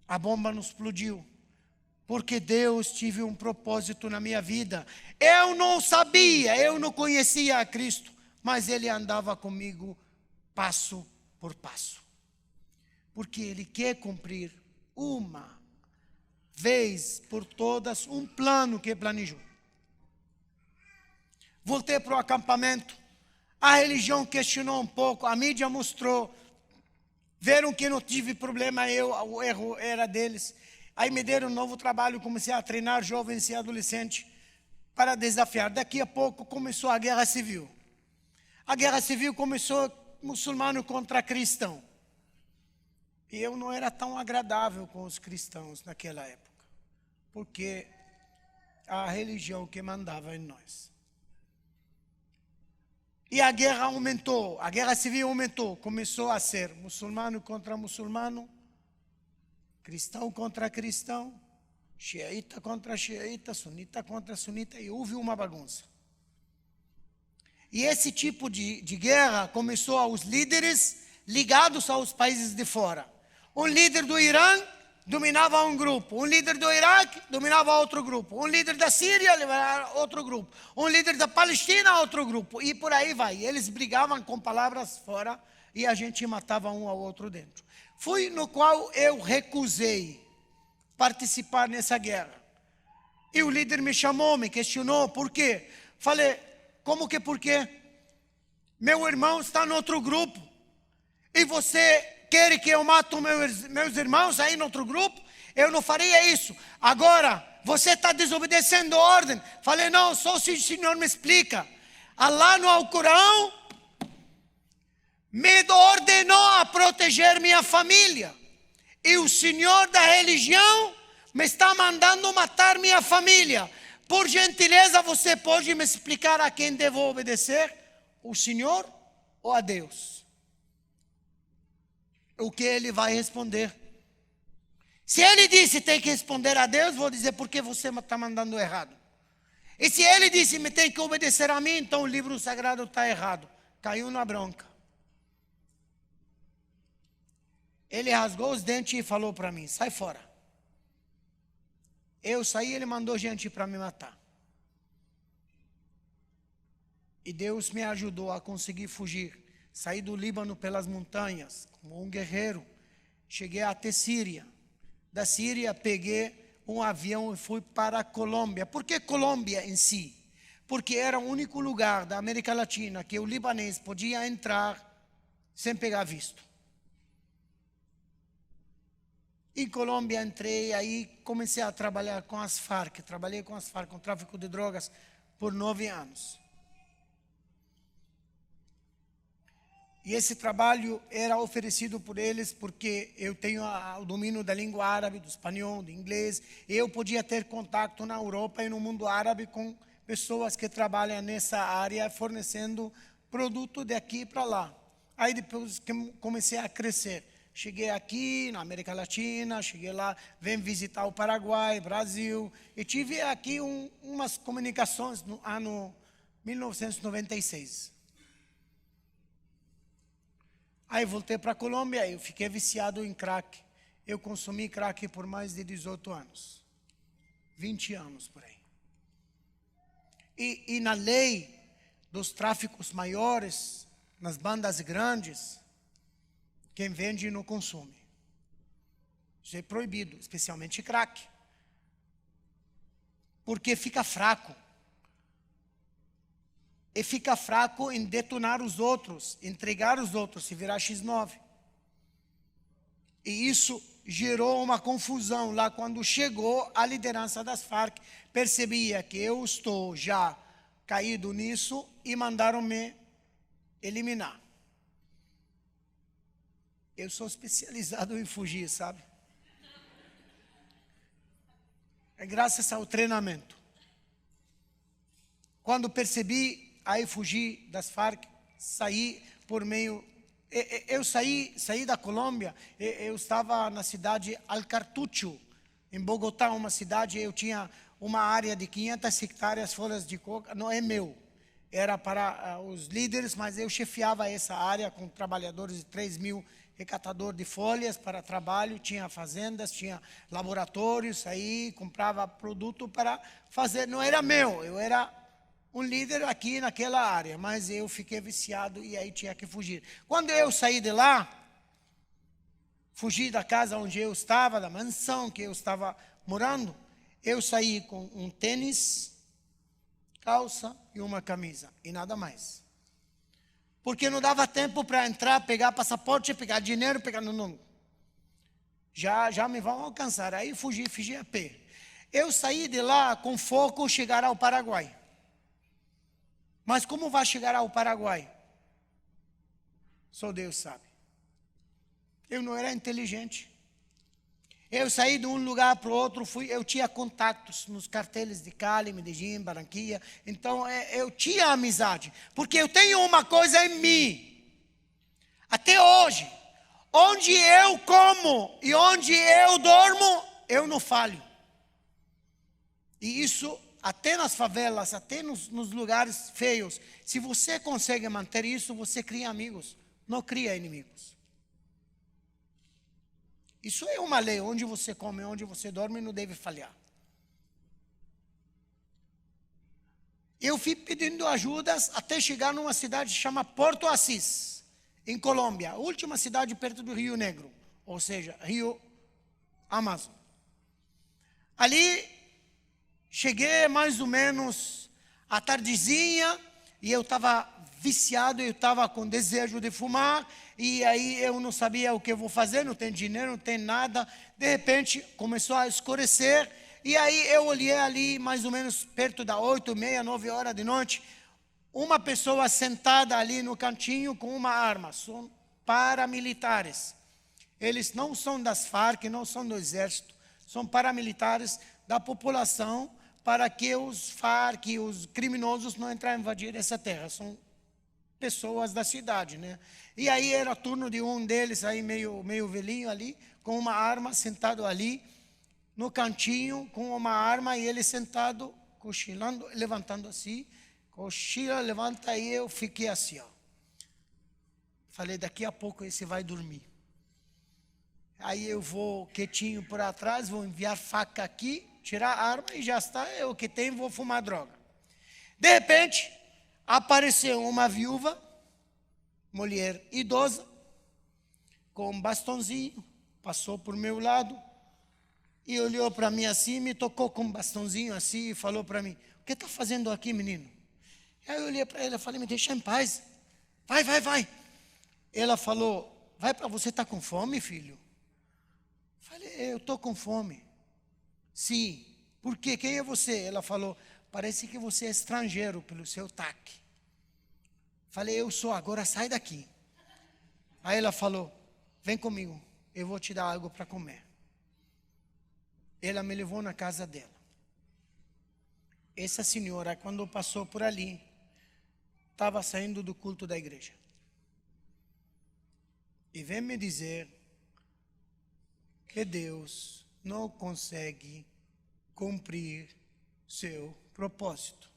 A bomba não explodiu. Porque Deus tive um propósito na minha vida. Eu não sabia, eu não conhecia a Cristo, mas Ele andava comigo passo por passo. Porque Ele quer cumprir uma vez por todas um plano que planejou. Voltei para o acampamento, a religião questionou um pouco, a mídia mostrou, viram que não tive problema, o erro era deles. Aí me deram um novo trabalho, comecei a treinar jovens e adolescentes para desafiar. Daqui a pouco começou a guerra civil. A guerra civil começou muçulmano contra cristão. E eu não era tão agradável com os cristãos naquela época. porque a religião que mandava em nós. E a guerra aumentou, a guerra civil aumentou, começou a ser muçulmano contra muçulmano, cristão contra cristão, xiita contra xiita, sunita contra sunita, e houve uma bagunça. E esse tipo de guerra começou aos líderes ligados aos países de fora. Um líder do Irã dominava um grupo, um líder do Iraque dominava outro grupo, um líder da Síria dominava outro grupo, um líder da Palestina outro grupo, e por aí vai. Eles brigavam com palavras fora e a gente matava um ao outro dentro. Foi no qual eu recusei participar nessa guerra. E o líder me chamou, me questionou, por quê? Falei, como que por quê? Meu irmão está no outro grupo, e você quer que eu mate meus irmãos aí no outro grupo? Eu não faria isso. Agora, você está desobedecendo a ordem. Falei, não, só se o Senhor me explica. Allah no Alcorão me ordenou a proteger minha família. E o Senhor da religião me está mandando matar minha família. Por gentileza, você pode me explicar a quem devo obedecer? O Senhor ou a Deus? O que ele vai responder? Se ele disse tem que responder a Deus, vou dizer porque você está mandando errado. E se ele disse me tem que obedecer a mim, então o livro sagrado está errado. Caiu na bronca. Ele rasgou os dentes e falou para mim, sai fora. Eu saí, ele mandou gente para me matar. E Deus me ajudou a conseguir fugir. Saí do Líbano pelas montanhas, como um guerreiro. Cheguei até Síria. Da Síria, peguei um avião e fui para a Colômbia. Por que Colômbia em si? Porque era o único lugar da América Latina que o libanês podia entrar sem pegar visto. Em Colômbia entrei, aí comecei a trabalhar com as Farc. Trabalhei com as Farc, com tráfico de drogas, por 9 anos. E esse trabalho era oferecido por eles porque eu tenho o domínio da língua árabe, do espanhol, do inglês. E eu podia ter contato na Europa e no mundo árabe com pessoas que trabalham nessa área, fornecendo produto de aqui para lá. Aí depois que comecei a crescer. Cheguei aqui na América Latina, cheguei lá, vim visitar o Paraguai, Brasil. E tive aqui umas comunicações no ano 1996. Aí voltei para a Colômbia, eu fiquei viciado em crack. Eu consumi crack por mais de 18 anos. 20 anos por aí. E na lei dos tráficos maiores, nas bandas grandes, quem vende não consome. Isso é proibido, especialmente crack. Porque fica fraco. E fica fraco em detonar os outros, entregar os outros, se virar X9. E isso gerou uma confusão lá quando chegou a liderança das Farc. Percebia que eu estou já caído nisso e mandaram me eliminar. Eu sou especializado em fugir, sabe? É graças ao treinamento. Quando percebi, aí fugi das Farc, saí por meio... Eu saí da Colômbia, eu estava na cidade Alcartucho, em Bogotá, uma cidade, eu tinha uma área de 500 hectares, folhas de coca, não é meu, era para os líderes, mas eu chefiava essa área com trabalhadores de 3.000 recatadores de folhas para trabalho, tinha fazendas, tinha laboratórios, aí comprava produto para fazer, não era meu, eu era um líder aqui naquela área, mas eu fiquei viciado e aí tinha que fugir. Quando eu saí de lá, fugi da casa onde eu estava, da mansão que eu estava morando, eu saí com um tênis, calça e uma camisa, e nada mais. Porque não dava tempo para entrar, pegar passaporte, pegar dinheiro, pegar... Não. Já me vão alcançar. Aí fugi a pé. Eu saí de lá com foco chegar ao Paraguai. Mas como vai chegar ao Paraguai? Só Deus sabe. Eu não era inteligente. Eu saí de um lugar para o outro, eu tinha contatos nos cartéis de Cali, Medellín, Barranquilla. Então, eu tinha amizade. Porque eu tenho uma coisa em mim. Até hoje, onde eu como e onde eu dormo, eu não falho. E isso, até nas favelas, até nos lugares feios, se você consegue manter isso, você cria amigos, não cria inimigos. Isso é uma lei, onde você come, onde você dorme, não deve falhar. Eu fui pedindo ajudas até chegar numa cidade chamada Porto Assis, em Colômbia, a última cidade perto do Rio Negro, ou seja, Rio Amazon. Ali, cheguei mais ou menos à tardezinha, e eu estava viciado, eu estava com desejo de fumar, e aí eu não sabia o que eu vou fazer, não tem dinheiro, não tem nada. De repente, começou a escurecer, e aí eu olhei ali, mais ou menos perto das 8h30, 9 horas da noite, uma pessoa sentada ali no cantinho com uma arma. São paramilitares. Eles não são das Farc, não são do exército, são paramilitares da população, para que os Farc, os criminosos não entrem a invadir essa terra. São pessoas da cidade, né? E aí era turno de um deles, aí meio velhinho ali, com uma arma, sentado ali, no cantinho, com uma arma, e ele sentado, cochilando, levantando assim, cochila, levanta, e eu fiquei assim, ó. Falei, daqui a pouco esse vai dormir. Aí eu vou quietinho por atrás, vou enviar faca aqui, tirar a arma e já está, eu o que tenho, vou fumar droga. De repente, apareceu uma viúva, mulher idosa, com um bastãozinho, passou por meu lado e olhou para mim assim, me tocou com um bastãozinho assim e falou para mim, o que está fazendo aqui, menino? Aí eu olhei para ela e falei, me deixa em paz, vai. Ela falou, vai para você, está com fome, filho? Falei, eu estou com fome. Sim. Por quê? Quem é você? Ela falou, parece que você é estrangeiro pelo seu taque. Falei, eu sou, agora sai daqui. Aí ela falou, vem comigo, eu vou te dar algo para comer. Ela me levou na casa dela. Essa senhora, quando passou por ali, estava saindo do culto da igreja. E vem me dizer que Deus não consegue cumprir seu propósito.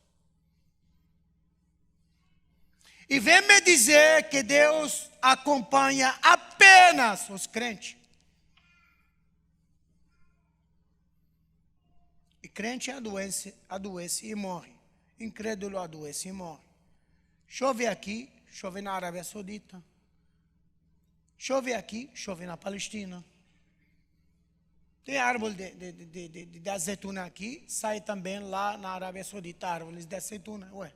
E vem me dizer que Deus acompanha apenas os crentes. E crente adoece e morre. Incrédulo adoece e morre. Chove aqui, chove na Arábia Saudita. Chove aqui, chove na Palestina. Tem árvore de azeitona aqui, sai também lá na Arábia Saudita, árvores de azeitona. Ué.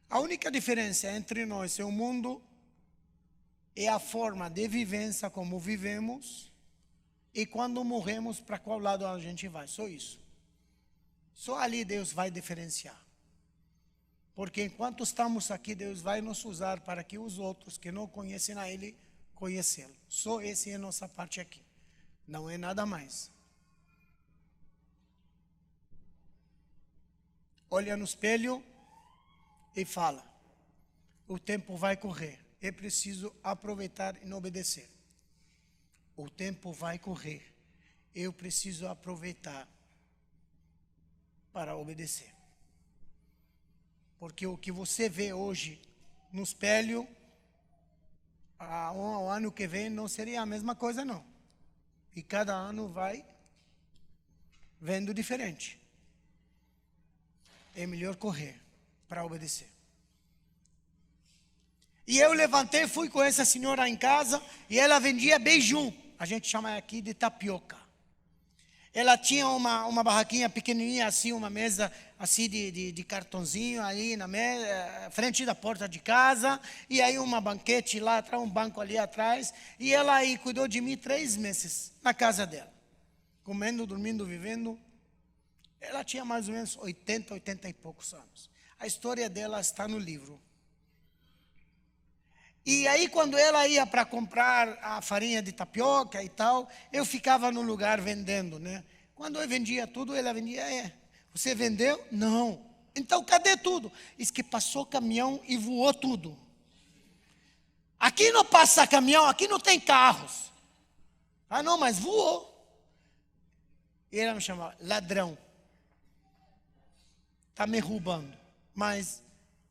A única diferença entre nós e o mundo é a forma de vivência como vivemos e quando morremos, para qual lado a gente vai. Só isso. Só ali Deus vai diferenciar. Porque enquanto estamos aqui, Deus vai nos usar para que os outros que não conhecem a Ele, conhecê-lo. Só essa é a nossa parte aqui. Não é nada mais. Olha no espelho e fala, o tempo vai correr. É preciso aproveitar e obedecer. O tempo vai correr. Eu preciso aproveitar para obedecer. Porque o que você vê hoje no espelho, ao ano que vem não seria a mesma coisa, não. E cada ano vai vendo diferente. É melhor correr para obedecer. E eu levantei, fui com essa senhora em casa e ela vendia beijum. A gente chama aqui de tapioca. Ela tinha uma barraquinha pequenininha assim, uma mesa assim de cartãozinho aí na frente da porta de casa. E aí uma banquete lá atrás, um banco ali atrás. E ela aí cuidou de mim 3 meses na casa dela. Comendo, dormindo, vivendo. Ela tinha mais ou menos 80 e poucos anos. A história dela está no livro. E aí, quando ela ia para comprar a farinha de tapioca e tal, eu ficava no lugar vendendo, né? Quando eu vendia tudo, ela vendia, você vendeu? Não. Então, cadê tudo? Diz que passou caminhão e voou tudo. Aqui não passa caminhão, aqui não tem carros. Ah, não, mas voou. E ela me chamava, ladrão. Está me roubando, mas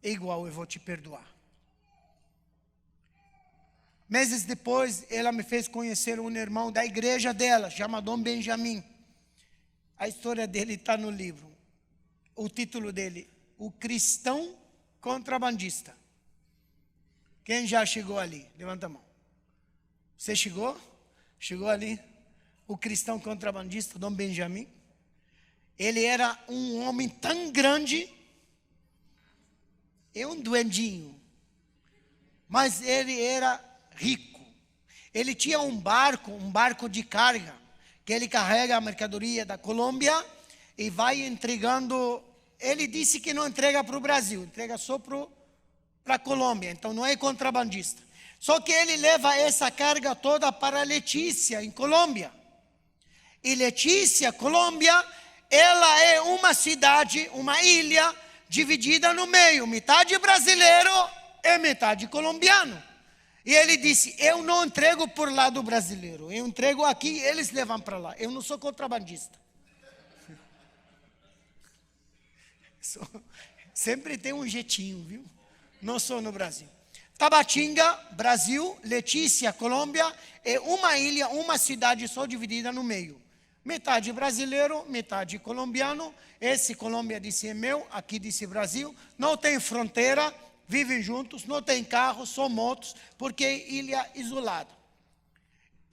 é igual, eu vou te perdoar. Meses depois, ela me fez conhecer um irmão da igreja dela, chama Dom Benjamin. A história dele está no livro. O título dele, O Cristão Contrabandista. Quem já chegou ali? Levanta a mão. Você chegou? Chegou ali? O cristão contrabandista, Dom Benjamin. Ele era um homem tão grande, um duendinho, mas ele era rico. Ele tinha um barco de carga, que ele carrega a mercadoria da Colômbia e vai entregando. Ele disse que não entrega para o Brasil, entrega só para a Colômbia, então não é contrabandista. Só que ele leva essa carga toda para Letícia, em Colômbia. E Letícia, Colômbia, ela é uma cidade, uma ilha, dividida no meio, metade brasileiro e metade colombiano. E ele disse, eu não entrego por lado brasileiro, eu entrego aqui, eles levam para lá. Eu não sou contrabandista. Sempre tem um jeitinho, viu? Não sou no Brasil. Tabatinga, Brasil, Letícia, Colômbia, é uma ilha, uma cidade só dividida no meio. Metade brasileiro, metade colombiano. Esse Colômbia disse é meu, aqui disse Brasil. Não tem fronteira, vivem juntos, não tem carro, só motos, porque é ilha isolada.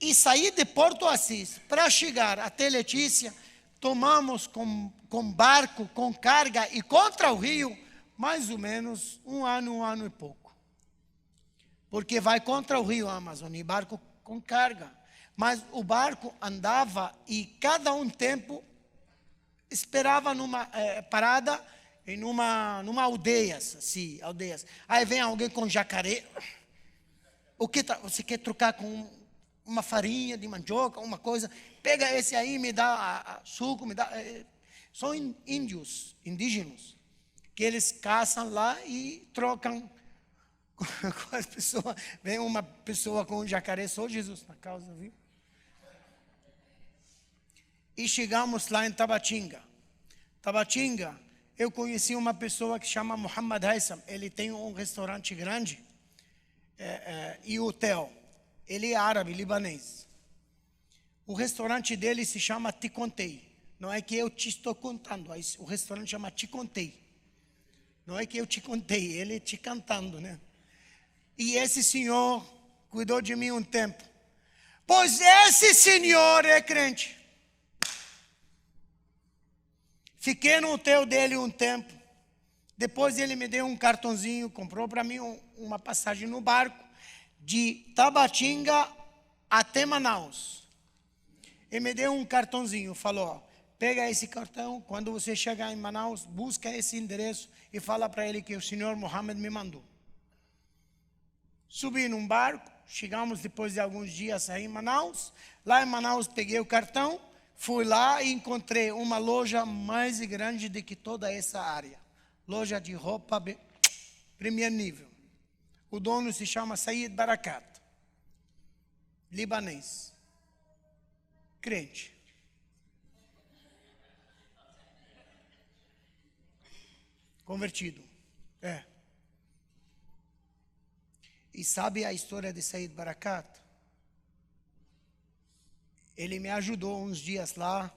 E saí de Porto Assis para chegar até Letícia, tomamos com barco, com carga e contra o rio, mais ou menos um ano e pouco. Porque vai contra o rio Amazonas, barco com carga. Mas o barco andava e cada tempo esperava numa parada em numa aldeias, assim, aldeias. Aí vem alguém com jacaré. O que você quer trocar com uma farinha de mandioca, uma coisa? Pega esse aí, me dá suco, me dá. São índios, indígenas, que eles caçam lá e trocam com as pessoas. Vem uma pessoa com um jacaré, só Jesus na causa, viu? E chegamos lá em Tabatinga. Tabatinga, eu conheci uma pessoa que chama Muhammad Haitham. Ele tem um restaurante grande e hotel. Ele é árabe, libanês. O restaurante dele se chama Te Contei. Não é que eu te estou contando, o restaurante chama Te Contei. Não é que eu te contei, ele te cantando, né? E esse senhor cuidou de mim um tempo. Pois esse senhor é crente. Fiquei no hotel dele um tempo. Depois ele me deu um cartãozinho, comprou para mim uma passagem no barco de Tabatinga até Manaus. Ele me deu um cartãozinho, falou, pega esse cartão, quando você chegar em Manaus, busca esse endereço e fala para ele que o senhor Mohammed me mandou. Subi num barco, chegamos depois de alguns dias aí em Manaus. Lá em Manaus peguei o cartão, fui lá e encontrei uma loja mais grande do que toda essa área. Loja de roupa, primeiro nível. O dono se chama Said Barakat, libanês, crente. Convertido, E sabe a história de Said Barakat? Ele me ajudou uns dias lá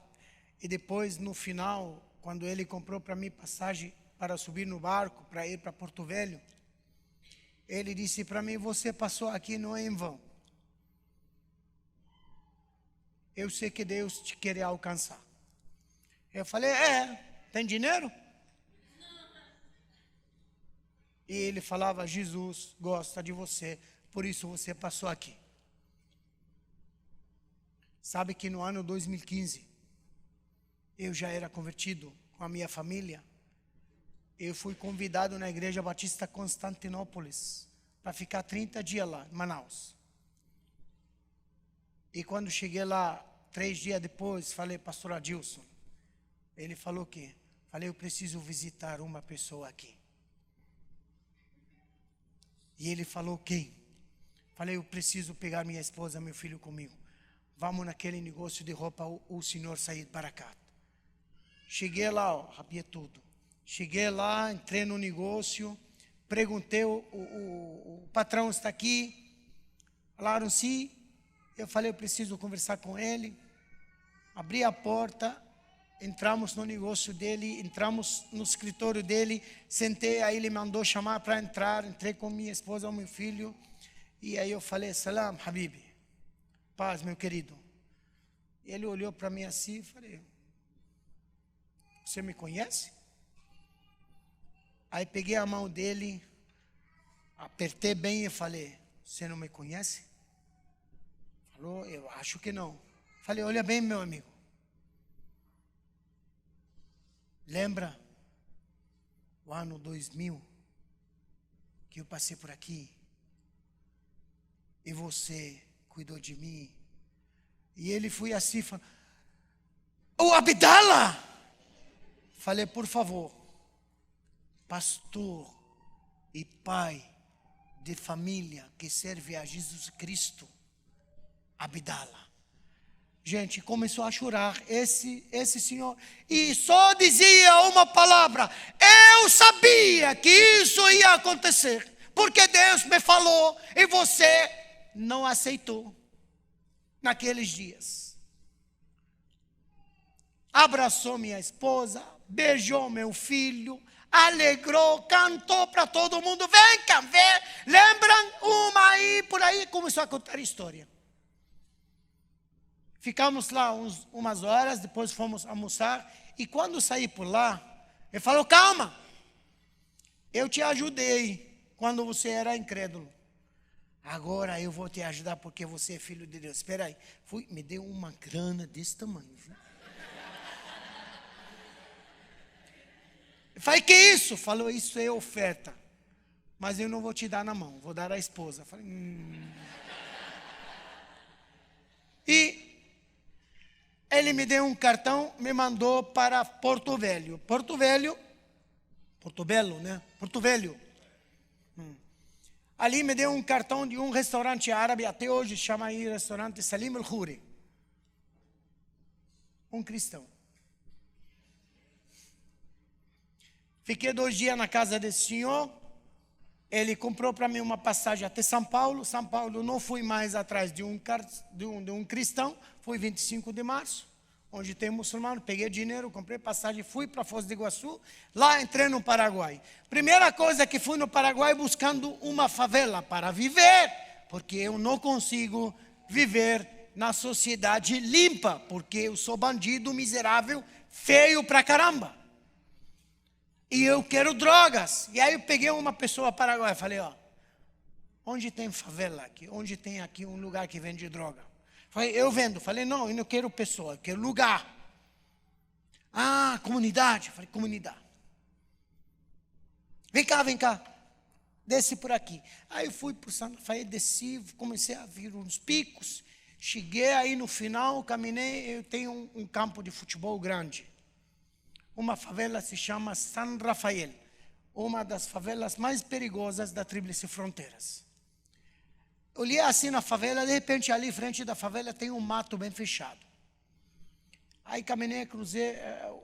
e depois, no final, quando ele comprou para mim passagem para subir no barco, para ir para Porto Velho, ele disse para mim, você passou aqui não é em vão. Eu sei que Deus te quer alcançar. Eu falei, tem dinheiro? E ele falava, Jesus gosta de você, por isso você passou aqui. Sabe que no ano 2015, eu já era convertido com a minha família. Eu fui convidado na Igreja Batista Constantinópolis, para ficar 30 dias lá, em Manaus. E quando cheguei lá, 3 dias depois, falei, pastor Adilson. Ele falou que, falei, eu preciso visitar uma pessoa aqui. E ele falou, quem? Falei, eu preciso pegar minha esposa, meu filho comigo. Vamos naquele negócio de roupa, o senhor Said Barakat. Cheguei lá, rabiei tudo. Cheguei lá, entrei no negócio, perguntei, o patrão está aqui? Falaram sim. Eu falei, eu preciso conversar com ele. Abri a porta, entramos no negócio dele, entramos no escritório dele, sentei, aí ele mandou chamar para entrar, entrei com minha esposa, meu filho, e aí eu falei, salam, Habibi, paz, meu querido. E ele olhou para mim assim e falei, você me conhece? Aí peguei a mão dele, apertei bem e falei, você não me conhece? Falou, eu acho que não. Falei, olha bem, meu amigo. Lembra o ano 2000 que eu passei por aqui e você cuidou de mim? E ele foi assim, falou, o Abdala! Falei, por favor, pastor e pai de família que serve a Jesus Cristo, Abdala. Gente, começou a chorar esse senhor. E só dizia uma palavra. Eu sabia que isso ia acontecer. Porque Deus me falou e você não aceitou naqueles dias. Abraçou minha esposa, beijou meu filho, alegrou, cantou para todo mundo. Vem cá, vem. Lembram? Uma aí, por aí. Começou a contar história. Ficamos lá umas horas, depois fomos almoçar. E quando saí por lá, ele falou, calma, eu te ajudei quando você era incrédulo. Agora eu vou te ajudar porque você é filho de Deus. Espera aí, me deu uma grana desse tamanho. Viu? Eu falei, que isso? Falou, isso é oferta. Mas eu não vou te dar na mão, vou dar à esposa. Eu falei, E ele me deu um cartão, me mandou para Porto Velho. Porto Belo, né? Porto Velho. Ali me deu um cartão de um restaurante árabe, até hoje chama aí restaurante Salim al-Khoury. Um cristão. Fiquei 2 dias na casa desse senhor. Ele comprou para mim uma passagem até São Paulo. São Paulo não fui mais atrás de um cristão. Foi 25 de março, onde tem muçulmano. Peguei dinheiro, comprei passagem, fui para Foz do Iguaçu. Lá entrei no Paraguai. Primeira coisa que fui no Paraguai buscando uma favela para viver. Porque eu não consigo viver na sociedade limpa. Porque eu sou bandido, miserável, feio pra caramba. E eu quero drogas. E aí eu peguei uma pessoa paraguaia e falei, ó, onde tem favela aqui? Onde tem aqui um lugar que vende droga? Falei, eu vendo. Falei, não, eu não quero pessoa, eu quero lugar. Ah, comunidade. Falei, comunidade. Vem cá. Desce por aqui. Aí eu fui para o Santa Fé, desci, comecei a vir uns picos. Cheguei aí no final, caminhei, eu tenho um campo de futebol grande. Uma favela se chama San Rafael, uma das favelas mais perigosas da Tríplice Fronteiras. Olhei assim na favela, de repente ali, frente da favela, tem um mato bem fechado. Aí caminhei, cruzei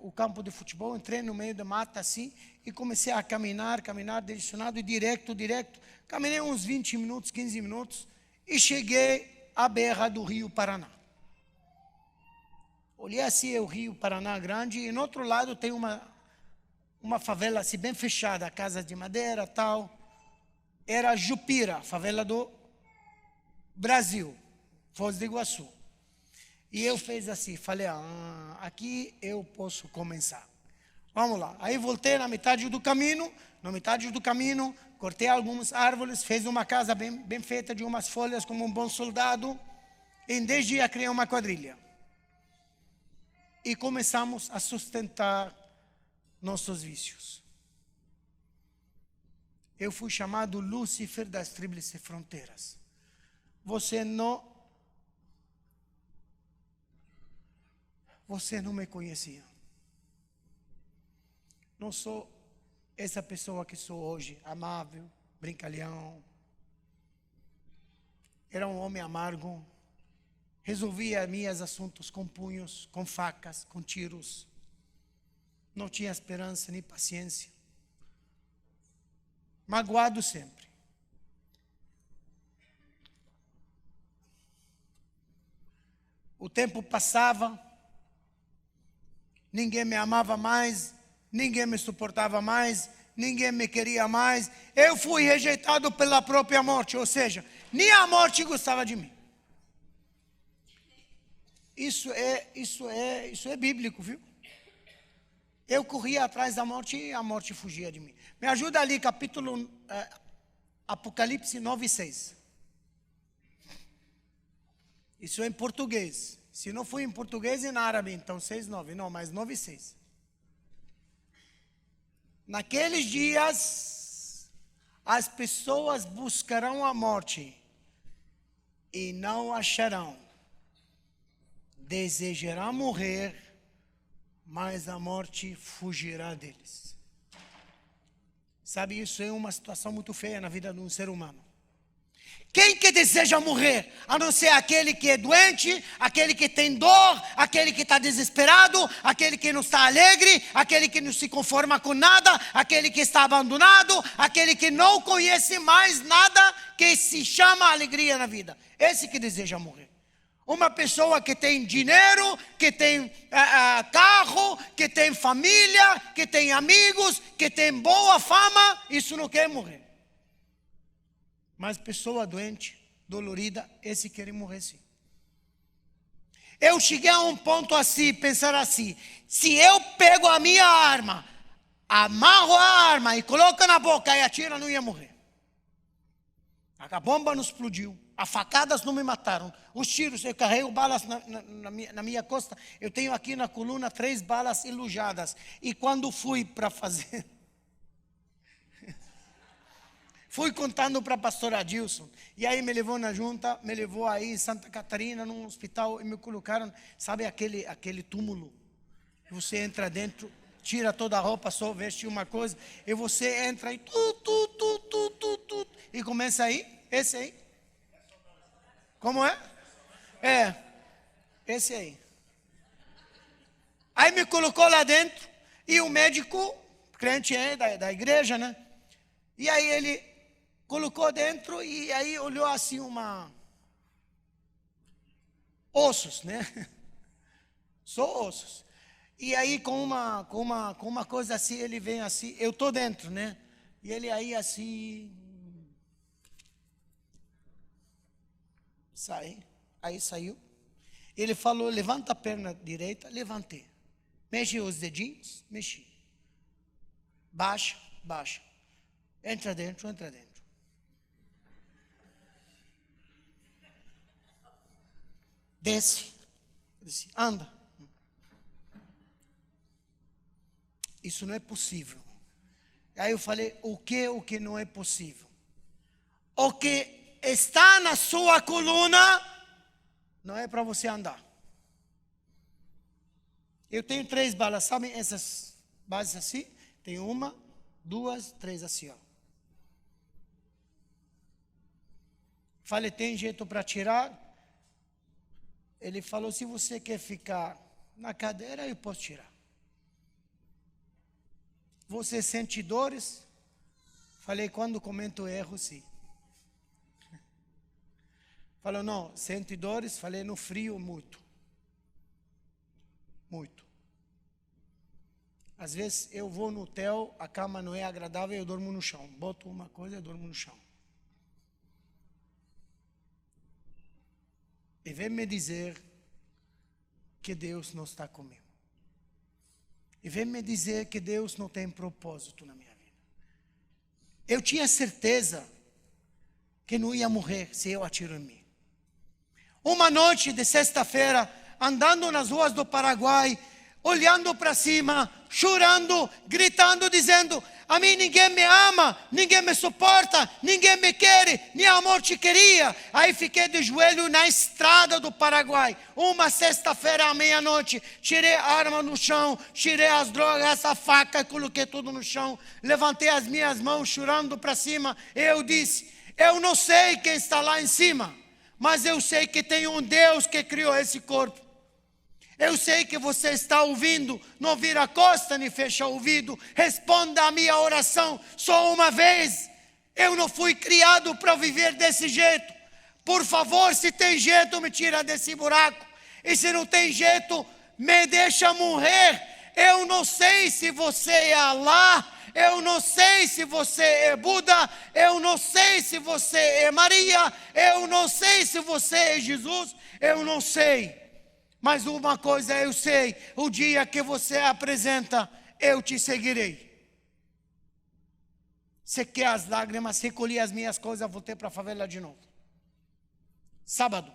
o campo de futebol, entrei no meio da mata assim, e comecei a caminhar, direcionado, direto. Caminhei uns 20 minutos, 15 minutos, e cheguei à beira do Rio Paraná. Olhei assim o Rio Paraná grande, e no outro lado tem uma favela assim bem fechada, casa de madeira tal. Era Jupira, favela do Brasil, Foz do Iguaçu. E eu fiz assim, falei, aqui eu posso começar. Vamos lá. Aí voltei na metade do caminho, cortei algumas árvores, fiz uma casa bem feita de umas folhas como um bom soldado, e em 10 dias criei uma quadrilha. E começamos a sustentar nossos vícios. Eu fui chamado Lúcifer das Tríplices Fronteiras. Você não me conhecia. Não sou essa pessoa que sou hoje, amável, brincalhão. Era um homem amargo. Resolvia meus assuntos com punhos, com facas, com tiros. Não tinha esperança nem paciência. Magoado sempre. O tempo passava, ninguém me amava mais, ninguém me suportava mais, ninguém me queria mais. Eu fui rejeitado pela própria morte, ou seja, nem a morte gostava de mim. Isso é bíblico, viu? Eu corria atrás da morte e a morte fugia de mim. Me ajuda ali, capítulo Apocalipse 9:6. Isso é em português. Se não for em português, em árabe, então 6:9. Não, mas 9:6. Naqueles dias, as pessoas buscarão a morte e não acharão. Desejarão morrer, mas a morte fugirá deles. Sabe, isso é uma situação muito feia na vida de um ser humano. Quem que deseja morrer? A não ser aquele que é doente, aquele que tem dor, aquele que está desesperado, aquele que não está alegre, aquele que não se conforma com nada, aquele que está abandonado, aquele que não conhece mais nada que se chama alegria na vida. Esse que deseja morrer. Uma pessoa que tem dinheiro, que tem carro, que tem família, que tem amigos, que tem boa fama, isso não quer morrer. Mas pessoa doente, dolorida, esse quer morrer sim. Eu cheguei a um ponto assim, pensar assim, se eu pego a minha arma, amarro a arma e coloco na boca e atiro, não ia morrer. A bomba não explodiu, as facadas não me mataram, os tiros, eu carrego balas na minha costa, eu tenho aqui na coluna 3 balas enlujadas. E quando fui para fazer... Fui contando para a pastora Adilson, e aí me levou na junta, me levou aí em Santa Catarina, num hospital, e me colocaram, sabe aquele túmulo? Você entra dentro, tira toda a roupa, só veste uma coisa, e você entra e e começa aí, esse aí. Como é? Esse aí. Aí me colocou lá dentro, e o médico, crente da igreja, né? E aí ele colocou dentro e aí olhou assim ossos, né? Só ossos. E aí com uma coisa assim, ele vem assim, eu tô dentro, né? E ele aí assim aí saiu. Ele falou: levanta a perna direita, levantei. Mexe os dedinhos, mexi. Baixa. Entra dentro. Desce, anda. Isso não é possível. Aí eu falei: o que não é possível? O que está na sua coluna não é para você andar. Eu tenho 3 balas, sabem essas bases assim? Tem 1, 2, 3 assim, ó. Falei: tem jeito para tirar? Ele falou: se você quer ficar na cadeira, eu posso tirar. Você sente dores? Falei: quando cometo erro, sim. Falou: não, sente dores? Falei: no frio, muito. Às vezes eu vou no hotel, a cama não é agradável, eu durmo no chão. Boto uma coisa, eu durmo no chão. E vem me dizer que Deus não está comigo. E vem me dizer que Deus não tem propósito na minha vida. Eu tinha certeza que não ia morrer se eu atiro em mim. Uma noite de sexta-feira, andando nas ruas do Paraguai, olhando para cima, chorando, gritando, dizendo: a mim ninguém me ama, ninguém me suporta, ninguém me quer, nem amor te queria. Aí fiquei de joelho na estrada do Paraguai, uma sexta-feira à meia-noite, tirei a arma no chão, tirei as drogas, essa faca, coloquei tudo no chão, levantei as minhas mãos chorando para cima, e eu disse: eu não sei quem está lá em cima, mas eu sei que tem um Deus que criou esse corpo. Eu sei que você está ouvindo, não vira a costa nem fecha o ouvido, responda a minha oração só uma vez. Eu não fui criado para viver desse jeito. Por favor, se tem jeito, me tira desse buraco. E se não tem jeito, me deixa morrer. Eu não sei se você é Alá, eu não sei se você é Buda, eu não sei se você é Maria, eu não sei se você é Jesus, eu não sei. Mas uma coisa eu sei: o dia que você apresenta, eu te seguirei. Sequei as lágrimas, recolhi as minhas coisas, voltei para a favela de novo. Sábado,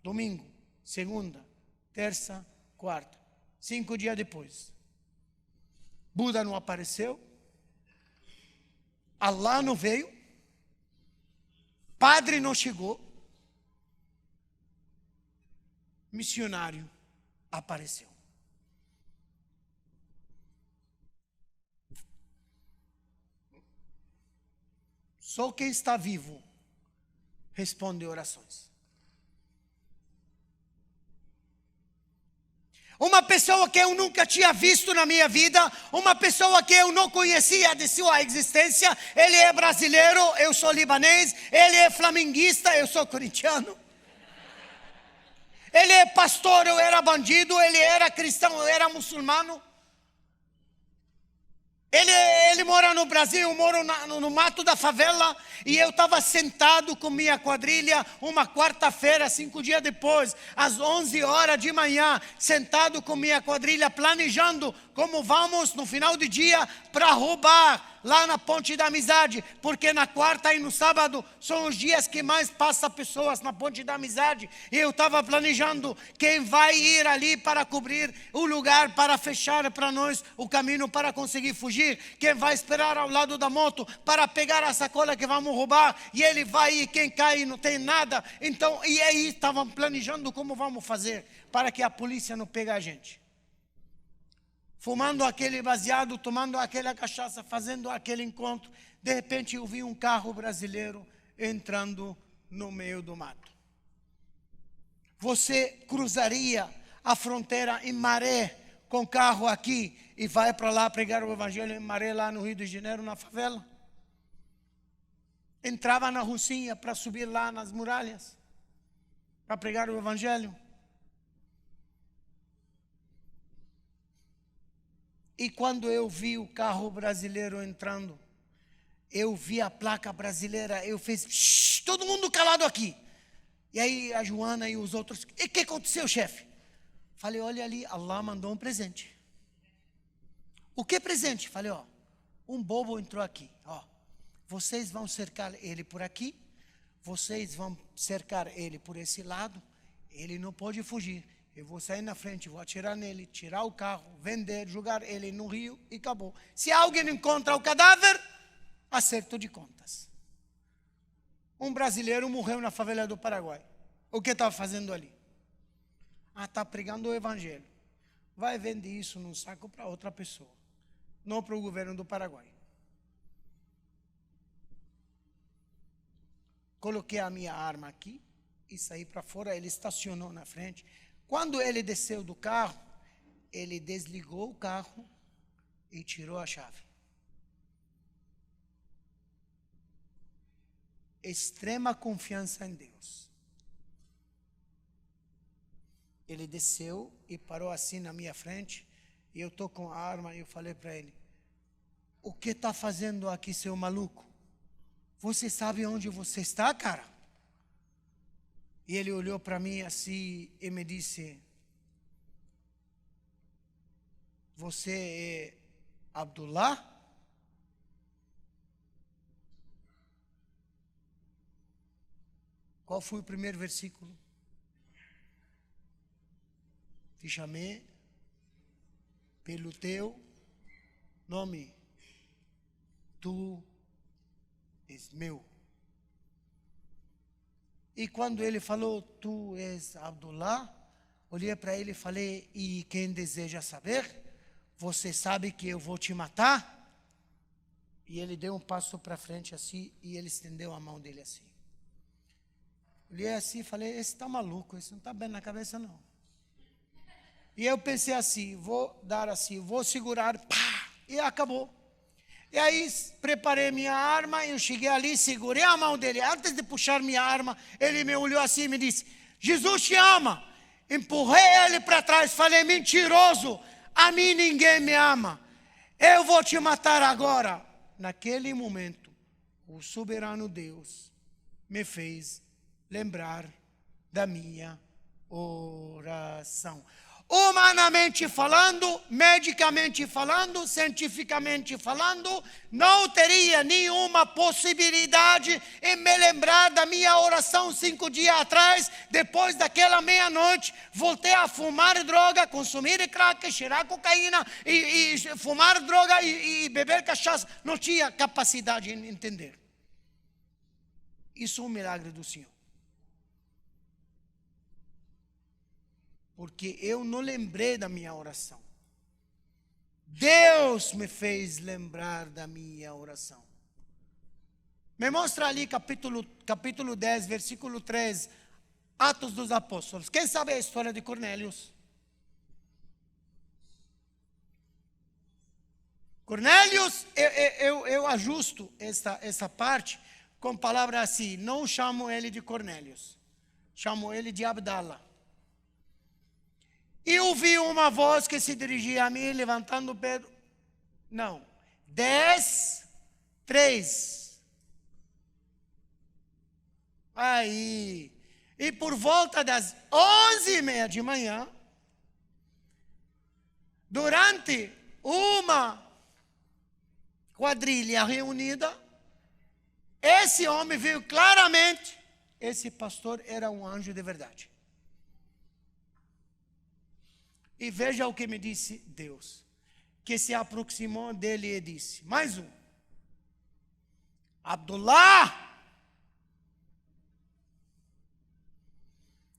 domingo, segunda, terça, quarta. 5 dias depois. Buda não apareceu. Allah não veio. Padre não chegou. Missionário apareceu. Só quem está vivo responde orações. Uma pessoa que eu nunca tinha visto na minha vida, uma pessoa que eu não conhecia de sua existência. Ele é brasileiro, eu sou libanês. Ele é flamenguista, eu sou corintiano. Ele é pastor, eu era bandido. Ele era cristão, eu era muçulmano. Ele mora no Brasil, eu moro no mato da favela. E eu estava sentado com minha quadrilha uma quarta-feira, 5 dias depois, às 11 horas de manhã, sentado com minha quadrilha, planejando como vamos no final do dia para roubar lá na Ponte da Amizade, porque na quarta e no sábado são os dias que mais passa pessoas na Ponte da Amizade. E eu estava planejando quem vai ir ali para cobrir o lugar, para fechar para nós o caminho para conseguir fugir, quem vai esperar ao lado da moto para pegar a sacola que vamos roubar, e ele vai, e quem cai não tem nada. Então, e aí estavam planejando como vamos fazer para que a polícia não pegue a gente. Fumando aquele baseado, tomando aquela cachaça, fazendo aquele encontro. De repente eu vi um carro brasileiro entrando no meio do mato. Você cruzaria a fronteira em Maré com carro aqui e vai para lá pregar o evangelho em Maré, lá no Rio de Janeiro, na favela? Entrava na Rocinha para subir lá nas muralhas para pregar o evangelho? E quando eu vi o carro brasileiro entrando, eu vi a placa brasileira, eu fiz: todo mundo calado aqui. E aí a Joana e os outros: e o que aconteceu, chefe? Falei: olha ali, Allah mandou um presente. O que presente? Falei: ó, um bobo entrou aqui, ó. Vocês vão cercar ele por aqui, vocês vão cercar ele por esse lado, ele não pode fugir. Eu vou sair na frente, vou atirar nele, tirar o carro, vender, jogar ele no rio e acabou. Se alguém encontra o cadáver, acerto de contas. Um brasileiro morreu na favela do Paraguai. O que estava fazendo ali? Está pregando o evangelho. Vai vender isso num saco para outra pessoa, não para o governo do Paraguai. Coloquei a minha arma aqui e saí para fora. Ele estacionou na frente. Quando ele desceu do carro, ele desligou o carro e tirou a chave. Extrema confiança em Deus. Ele desceu e parou assim na minha frente, e eu estou com a arma, e eu falei para ele: o que está fazendo aqui, seu maluco? Você sabe onde você está, cara? E ele olhou para mim assim e me disse: você é Abdullah? Qual foi o primeiro versículo? Te chamei pelo teu nome, tu és meu. E quando ele falou, tu és Abdullah, olhei para ele e falei, e quem deseja saber? Você sabe que eu vou te matar? E ele deu um passo para frente assim, e ele estendeu a mão dele assim. Olhei assim e falei, esse está maluco, esse não está bem na cabeça não. E eu pensei assim, vou dar assim, vou segurar, pá, e acabou. E aí preparei minha arma, eu cheguei ali, segurei a mão dele. Antes de puxar minha arma, ele me olhou assim e me disse, Jesus te ama. Empurrei ele para trás, falei, mentiroso, a mim ninguém me ama. Eu vou te matar agora. Naquele momento, o soberano Deus me fez lembrar da minha oração. Humanamente falando, medicamente falando, cientificamente falando, não teria nenhuma possibilidade em me lembrar da minha oração 5 dias atrás, depois daquela meia-noite, voltei a fumar droga, consumir crack, cheirar cocaína, e fumar droga e beber cachaça. Não tinha capacidade de entender. Isso é um milagre do Senhor. Porque eu não lembrei da minha oração. Deus me fez lembrar da minha oração. Me mostra ali capítulo 10, versículo 3, Atos dos Apóstolos. Quem sabe a história de Cornélios? Cornélios, eu ajusto essa parte com palavras assim, não chamo ele de Cornélios, chamo ele de Abdala. E ouvi uma voz que se dirigia a mim, levantando Pedro. Não. 10, 3. Aí. E por volta das 11h30 de manhã, durante uma quadrilha reunida, esse homem viu claramente, esse pastor era um anjo de verdade. E veja o que me disse Deus, que se aproximou dele e disse, mais um, Abdullah,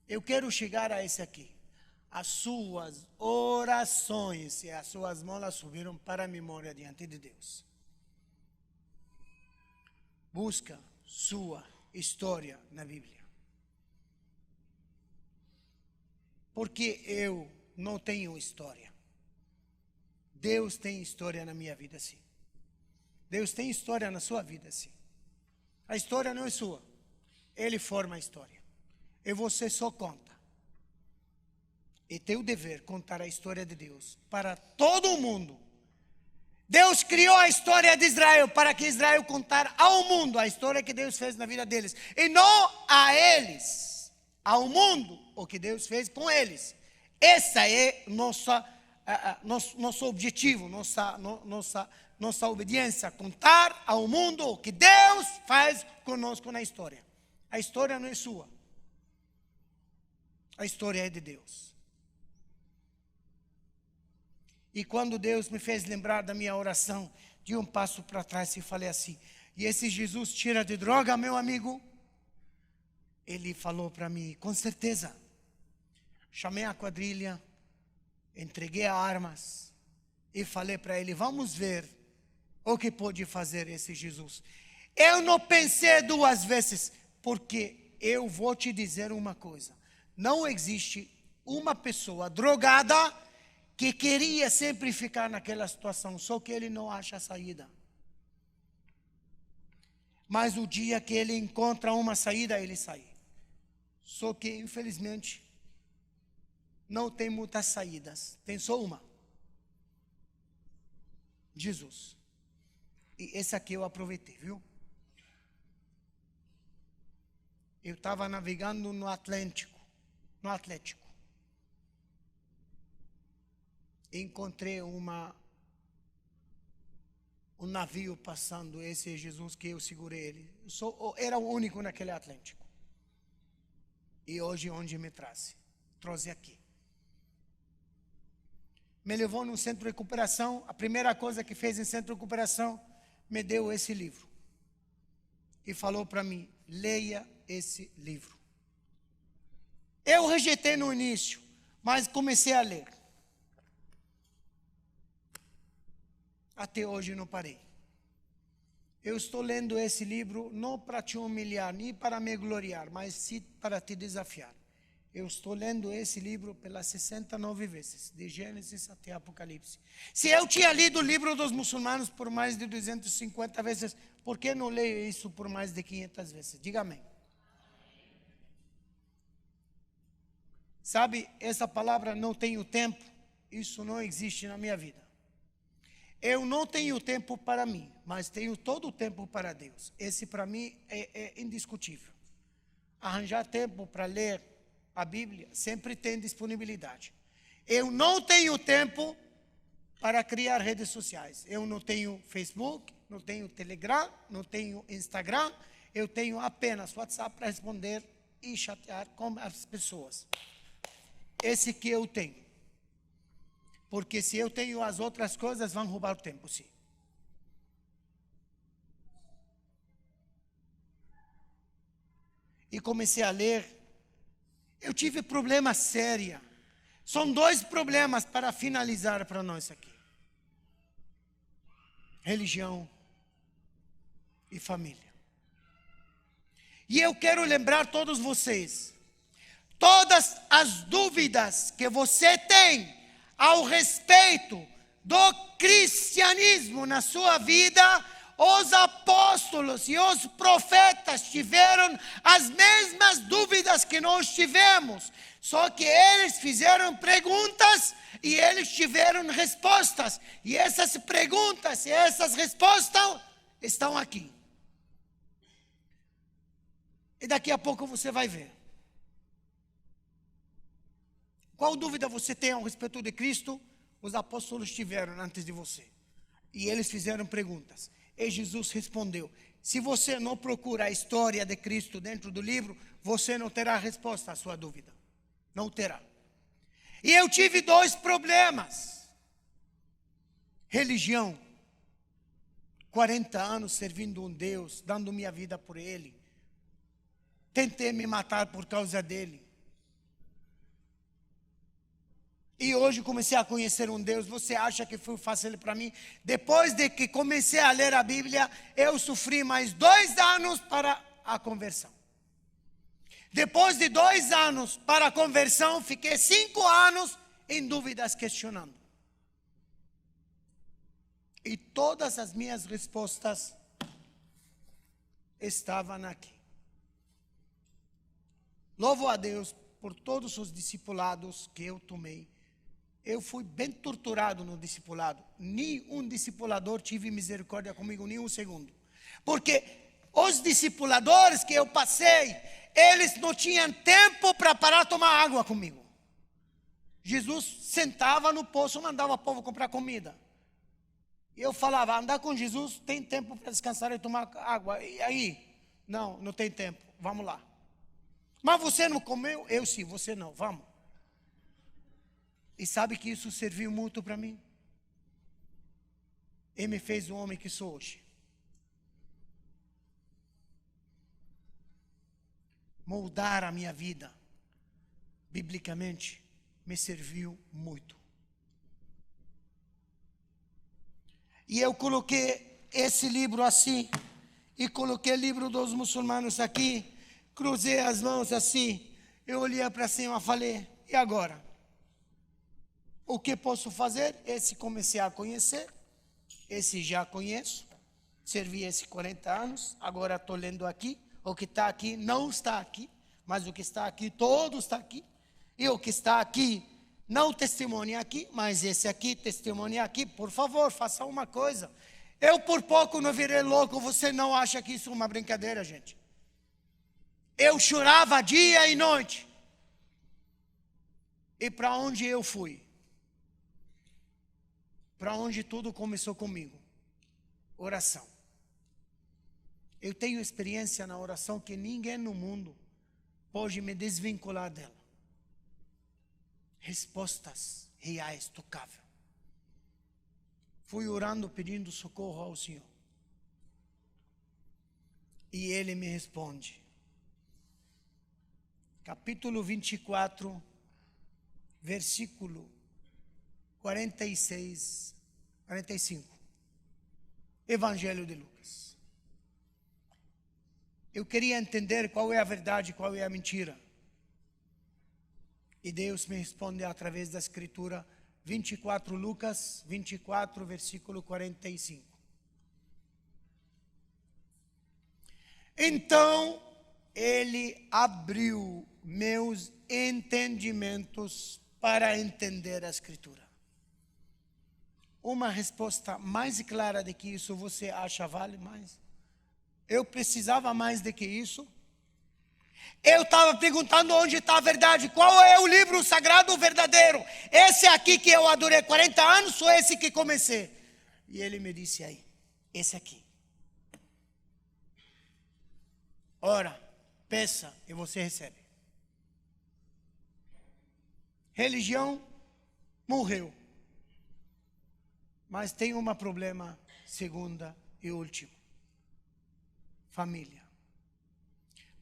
eu quero chegar a esse aqui. As suas orações e as suas mãos subiram para a memória diante de Deus. Busca sua história na Bíblia. Porque eu não tenho história. Deus tem história na minha vida, sim. Deus tem história na sua vida, sim. A história não é sua. Ele forma a história. E você só conta. É teu dever contar a história de Deus para todo o mundo. Deus criou a história de Israel para que Israel contar ao mundo a história que Deus fez na vida deles. E não a eles, ao mundo, o que Deus fez com eles. Esse é nosso objetivo, nossa obediência, contar ao mundo o que Deus faz conosco na história. A história não é sua. A história é de Deus. E quando Deus me fez lembrar da minha oração, de um passo para trás e falei assim, e esse Jesus tira de droga, meu amigo? Ele falou para mim, com certeza. Chamei a quadrilha, entreguei as armas e falei para ele, vamos ver o que pode fazer esse Jesus. Eu não pensei 2 vezes, porque eu vou te dizer uma coisa. Não existe uma pessoa drogada que queria sempre ficar naquela situação, só que ele não acha saída. Mas o dia que ele encontra uma saída, ele sai. Só que, infelizmente, não tem muitas saídas, tem só uma. Jesus. E esse aqui eu aproveitei, viu? Eu estava navegando no Atlético. Encontrei um navio passando, esse é Jesus que eu segurei ele. Era o único naquele Atlântico. E hoje onde me trouxe aqui. me levou num centro de recuperação. A primeira coisa que fez em centro de recuperação, me deu esse livro. E falou para mim, leia esse livro. Eu rejeitei no início, mas comecei a ler. Até hoje não parei. Eu estou lendo esse livro não para te humilhar, nem para me gloriar, mas sim para te desafiar. Eu estou lendo esse livro pelas 69 vezes, de Gênesis até Apocalipse. Se eu tinha lido o livro dos muçulmanos por mais de 250 vezes, por que não leio isso por mais de 500 vezes? Diga amém. Sabe, essa palavra não tenho tempo, isso não existe na minha vida. Eu não tenho tempo para mim, mas tenho todo o tempo para Deus. Esse para mim é indiscutível. Arranjar tempo para ler a Bíblia sempre tem disponibilidade. Eu não tenho tempo para criar redes sociais. Eu não tenho Facebook, não tenho Telegram, não tenho Instagram. Eu tenho apenas WhatsApp para responder e chatear com as pessoas. Esse que eu tenho. Porque se eu tenho as outras coisas, vão roubar o tempo, sim. E comecei a ler. Eu tive problema sério. São 2 problemas para finalizar para nós aqui. Religião e família. E eu quero lembrar todos vocês, todas as dúvidas que você tem ao respeito do cristianismo na sua vida, os apóstolos e os profetas tiveram as mesmas dúvidas que nós tivemos, só que eles fizeram perguntas e eles tiveram respostas, e essas perguntas e essas respostas estão aqui. E daqui a pouco você vai ver. Qual dúvida você tem a respeito de Cristo? Os apóstolos tiveram antes de você. E eles fizeram perguntas. E Jesus respondeu. Se você não procura a história de Cristo dentro do livro, você não terá resposta à sua dúvida. Não terá. E eu tive 2 problemas. Religião. 40 anos servindo um Deus, dando minha vida por Ele. Tentei me matar por causa dele. E hoje comecei a conhecer um Deus. Você acha que foi fácil para mim? Depois de que comecei a ler a Bíblia, eu sofri mais 2 anos para a conversão. Depois de 2 anos para a conversão, fiquei 5 anos em dúvidas, questionando. E todas as minhas respostas estavam aqui. Louvo a Deus por todos os discipulados que eu tomei. Eu fui bem torturado no discipulado. Nenhum discipulador tive misericórdia comigo, nem um segundo. Porque os discipuladores que eu passei, eles não tinham tempo para parar tomar água comigo. Jesus sentava no poço, mandava o povo comprar comida. E eu falava, andar com Jesus, tem tempo para descansar e tomar água. E aí? Não tem tempo, vamos lá. Mas você não comeu? Eu sim, você não, vamos. E sabe que isso serviu muito para mim? E me fez o homem que sou hoje. Moldar a minha vida, biblicamente, me serviu muito. E eu coloquei esse livro assim, e coloquei o livro dos muçulmanos aqui, cruzei as mãos assim, eu olhei para cima e falei, e agora? O que posso fazer? Esse comecei a conhecer, esse já conheço, servi esse 40 anos, agora estou lendo aqui, o que está aqui não está aqui, mas o que está aqui, todo está aqui, e o que está aqui não testemunha aqui, mas esse aqui testemunha aqui. Por favor, faça uma coisa. Eu por pouco não virei louco, você não acha que isso é uma brincadeira, gente? Eu chorava dia e noite. E para onde eu fui? Para onde tudo começou comigo? Oração. Eu tenho experiência na oração que ninguém no mundo pode me desvincular dela. Respostas reais, tocáveis. fui orando pedindo socorro ao Senhor. E Ele me responde. Capítulo 24, versículo 46, 45. Evangelho de Lucas. Eu queria entender qual é a verdade, qual é a mentira. E Deus me responde através da Escritura, 24, Lucas 24, versículo 45. Então, Ele abriu meus entendimentos para entender a Escritura. Uma resposta mais clara do que isso, você acha vale mais? Eu precisava mais do que isso? Eu estava perguntando onde está a verdade, qual é o livro sagrado verdadeiro? Esse aqui que eu adorei 40 anos ou esse que comecei? E ele me disse aí, esse aqui. Ora, peça e você recebe. Religião morreu. Mas tem um problema, segunda e último. Família.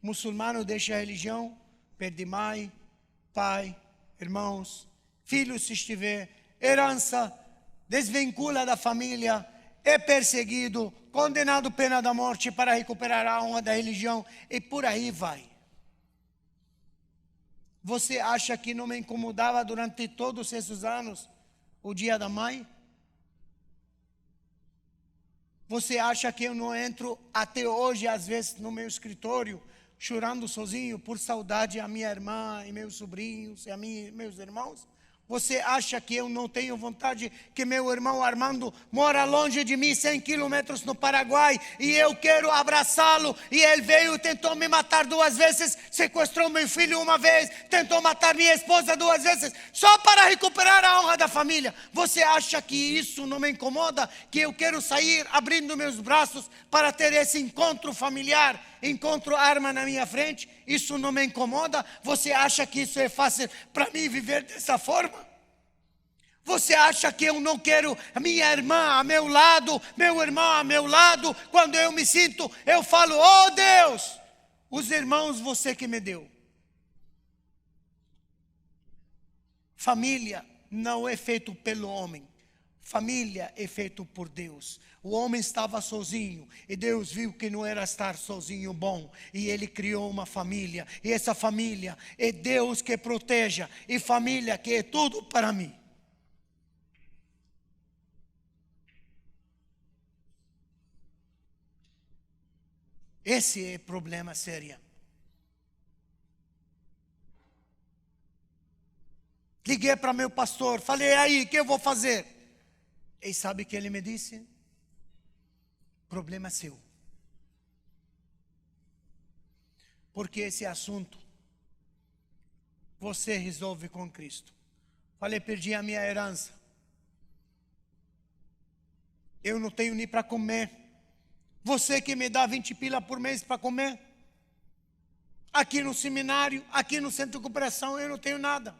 Muçulmano deixa a religião, perde mãe, pai, irmãos, filhos se estiver, herança, desvincula da família, é perseguido, condenado à pena da morte para recuperar a honra da religião e por aí vai. Você acha que não me incomodava durante todos esses anos o dia da mãe? Você acha que eu não entro até hoje, às vezes, no meu escritório, chorando sozinho por saudade a minha irmã e meus sobrinhos e meus irmãos? Você acha que eu não tenho vontade que meu irmão Armando mora longe de mim, 100 quilômetros no Paraguai, e eu quero abraçá-lo, e ele veio e tentou me matar 2 vezes, sequestrou meu filho 1 vez, tentou matar minha esposa 2 vezes, só para recuperar a honra da família. Você acha que isso não me incomoda? Que eu quero sair abrindo meus braços para ter esse encontro familiar, encontro arma na minha frente? Isso não me incomoda? Você acha que isso é fácil para mim viver dessa forma? Você acha que eu não quero a minha irmã a meu lado, meu irmão a meu lado? Quando eu me sinto, eu falo, oh Deus, os irmãos você que me deu. Família não é feito pelo homem. Família é feito por Deus. O homem estava sozinho e Deus viu que não era estar sozinho bom. E Ele criou uma família. E essa família é Deus que proteja. E família que é tudo para mim. Esse é o problema sério. Liguei para meu pastor, falei, aí, o que eu vou fazer? E sabe o que ele me disse? Problema seu. Porque esse assunto você resolve com Cristo. Falei, perdi a minha herança. Eu não tenho nem para comer. Você que me dá 20 pila por mês para comer. Aqui no seminário, aqui no centro de cooperação, eu não tenho nada.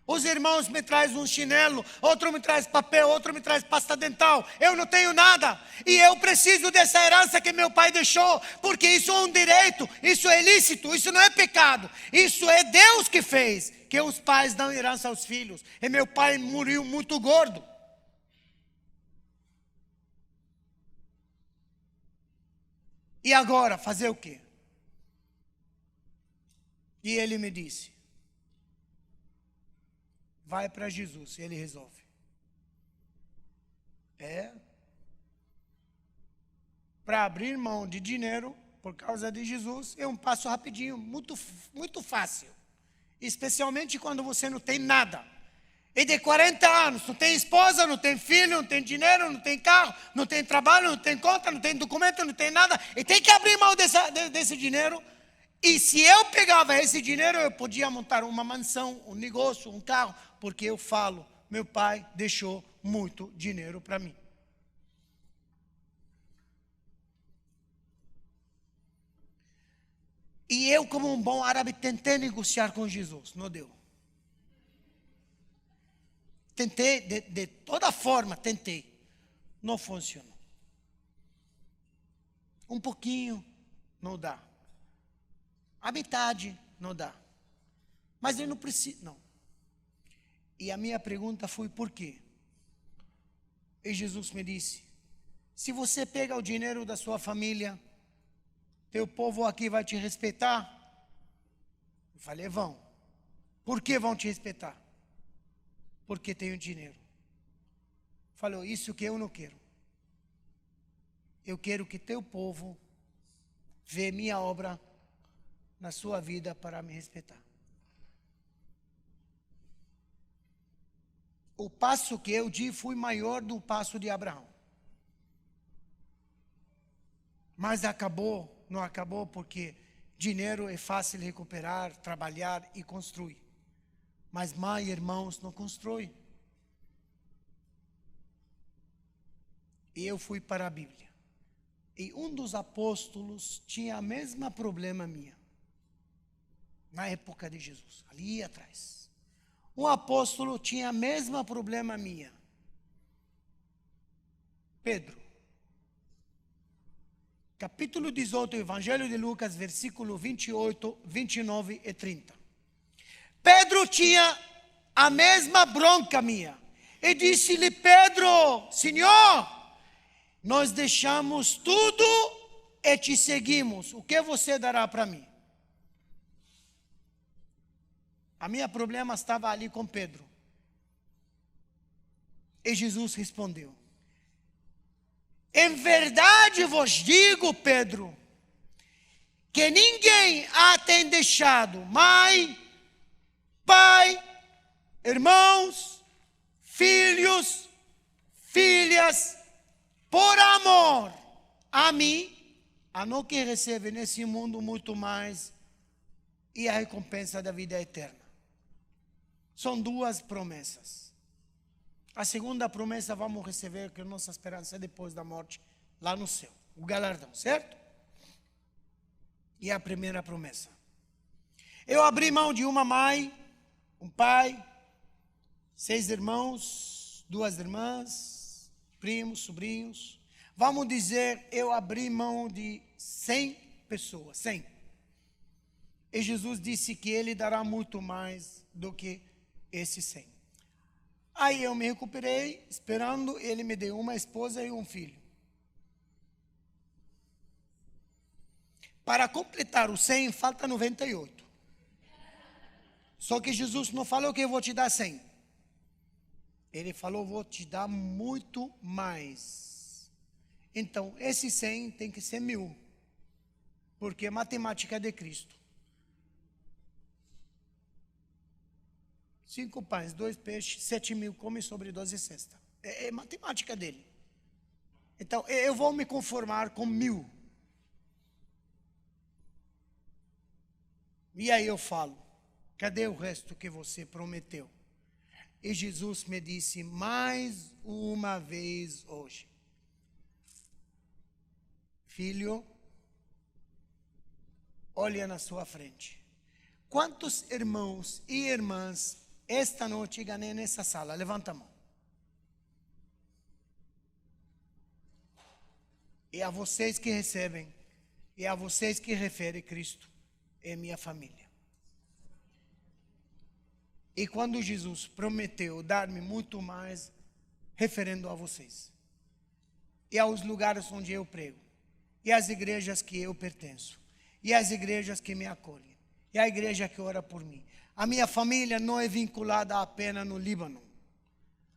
Os irmãos me trazem um chinelo, outro me traz papel, outro me traz pasta dental. Eu não tenho nada. E eu preciso dessa herança que meu pai deixou, porque isso é um direito, isso é lícito, isso não é pecado. Isso é Deus que fez, que os pais dão herança aos filhos. E meu pai morreu muito gordo. E agora, fazer o quê? E ele me disse, vai para Jesus, ele resolve. Para abrir mão de dinheiro, por causa de Jesus, é um passo rapidinho, muito, muito fácil. Especialmente quando você não tem nada. E de 40 anos, não tem esposa, não tem filho, não tem dinheiro, não tem carro, não tem trabalho, não tem conta, não tem documento, não tem nada. E tem que abrir mão desse dinheiro. E se eu pegava esse dinheiro, eu podia montar uma mansão, um negócio, um carro. Porque eu falo, meu pai deixou muito dinheiro para mim. E eu, como um bom árabe, tentei negociar com Jesus, não deu. Tentei, de toda forma, tentei. não funcionou. Um pouquinho, não dá. A metade, não dá. Mas eu não preciso, não. E a minha pergunta foi, por quê? E Jesus me disse, se você pega o dinheiro da sua família, teu povo aqui vai te respeitar? Eu falei, vão. Por que vão te respeitar? Porque tenho dinheiro. Falou, isso que eu não quero. Eu quero que teu povo vê minha obra na sua vida para me respeitar. O passo que eu di foi maior do passo de Abraão. Mas não acabou porque dinheiro é fácil recuperar, trabalhar e construir. Mas mãe e irmãos não constroem. E eu fui para a Bíblia. E um dos apóstolos tinha o mesmo problema minha. Na época de Jesus, ali atrás. Um apóstolo tinha o mesmo problema minha. Pedro. Capítulo 18, Evangelho de Lucas, versículo 28, 29 e 30. Pedro tinha a mesma bronca minha. E disse-lhe, Pedro, Senhor, nós deixamos tudo e te seguimos. O que você dará para mim? A minha problema estava ali com Pedro. E Jesus respondeu, em verdade vos digo, Pedro, que ninguém a tem deixado mãe, pai, irmãos, filhos, filhas, por amor a mim, a não que recebe nesse mundo muito mais e a recompensa da vida eterna. São duas promessas. A segunda promessa vamos receber, que nossa esperança é depois da morte, lá no céu. O galardão, certo? E a primeira promessa. Eu abri mão de uma mãe, um pai, 6 irmãos, 2 irmãs, primos, sobrinhos. Vamos dizer, eu abri mão de 100 pessoas, 100. E Jesus disse que Ele dará muito mais do que esses 100. Aí eu me recuperei, esperando, Ele me deu uma esposa e um filho. Para completar os 100, falta 98. Só que Jesus não falou que eu vou te dar 100. Ele falou, vou te dar muito mais. Então, esse 100 tem que ser 1000. Porque é matemática de Cristo. 5 pães, 2 peixes, 7.000 come sobre 12 cestas. É matemática dele. Então, eu vou me conformar com 1000. E aí eu falo, cadê o resto que você prometeu? E Jesus me disse mais uma vez hoje, filho, olha na sua frente. Quantos irmãos e irmãs esta noite ganhei nessa sala? Levanta a mão. E a vocês que recebem, e a vocês que referem Cristo, é minha família. E quando Jesus prometeu dar-me muito mais, referendo a vocês, e aos lugares onde eu prego, e às igrejas que eu pertenço, e às igrejas que me acolhem, e a igreja que ora por mim. A minha família não é vinculada apenas no Líbano.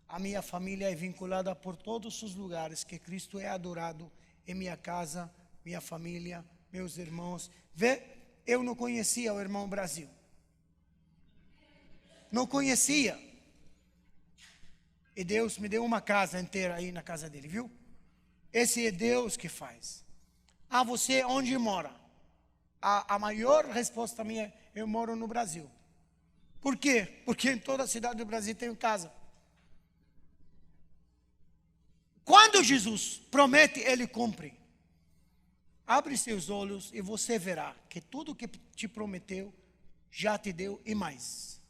A minha família é vinculada por todos os lugares que Cristo é adorado em minha casa, minha família, meus irmãos. Vê, eu não conhecia o irmão Brasil. Não conhecia. E Deus me deu uma casa inteira aí na casa dele, viu? Esse é Deus que faz. Ah, você onde mora? A maior resposta minha é, eu moro no Brasil. Por quê? Porque em toda a cidade do Brasil tenho casa. Quando Jesus promete, Ele cumpre. Abre seus olhos e você verá que tudo que te prometeu, já te deu e mais.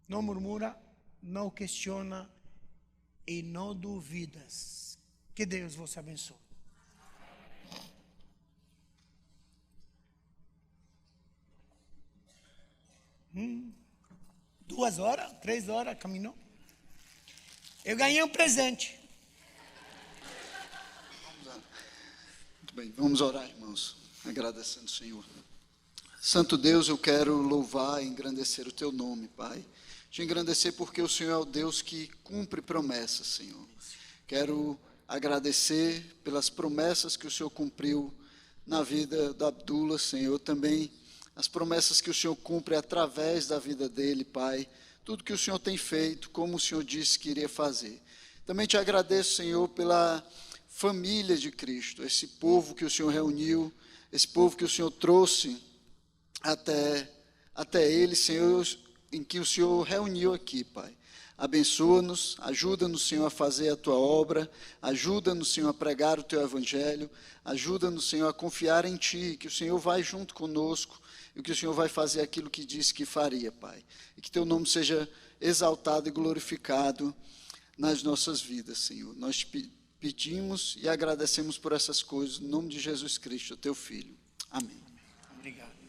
Não murmura, não questiona e não duvidas. Que Deus vos abençoe. Duas horas, 3 horas, caminhou. Eu ganhei um presente. Muito bem, vamos orar, irmãos, agradecendo o Senhor. Santo Deus, eu quero louvar e engrandecer o teu nome, Pai. Te engrandecer porque o Senhor é o Deus que cumpre promessas, Senhor. Quero agradecer pelas promessas que o Senhor cumpriu na vida do Abdullah, Senhor. Também as promessas que o Senhor cumpre através da vida dele, Pai. Tudo que o Senhor tem feito, como o Senhor disse que iria fazer. Também te agradeço, Senhor, pela família de Cristo, esse povo que o Senhor reuniu, esse povo que o Senhor trouxe até ele, Senhor, em que o Senhor reuniu aqui, Pai. Abençoa-nos, ajuda-nos, Senhor, a fazer a tua obra, ajuda-nos, Senhor, a pregar o teu evangelho, ajuda-nos, Senhor, a confiar em ti, que o Senhor vai junto conosco e que o Senhor vai fazer aquilo que disse que faria, Pai. E que teu nome seja exaltado e glorificado nas nossas vidas, Senhor. Nós pedimos e agradecemos por essas coisas, no nome de Jesus Cristo, teu Filho. Amém. Obrigado.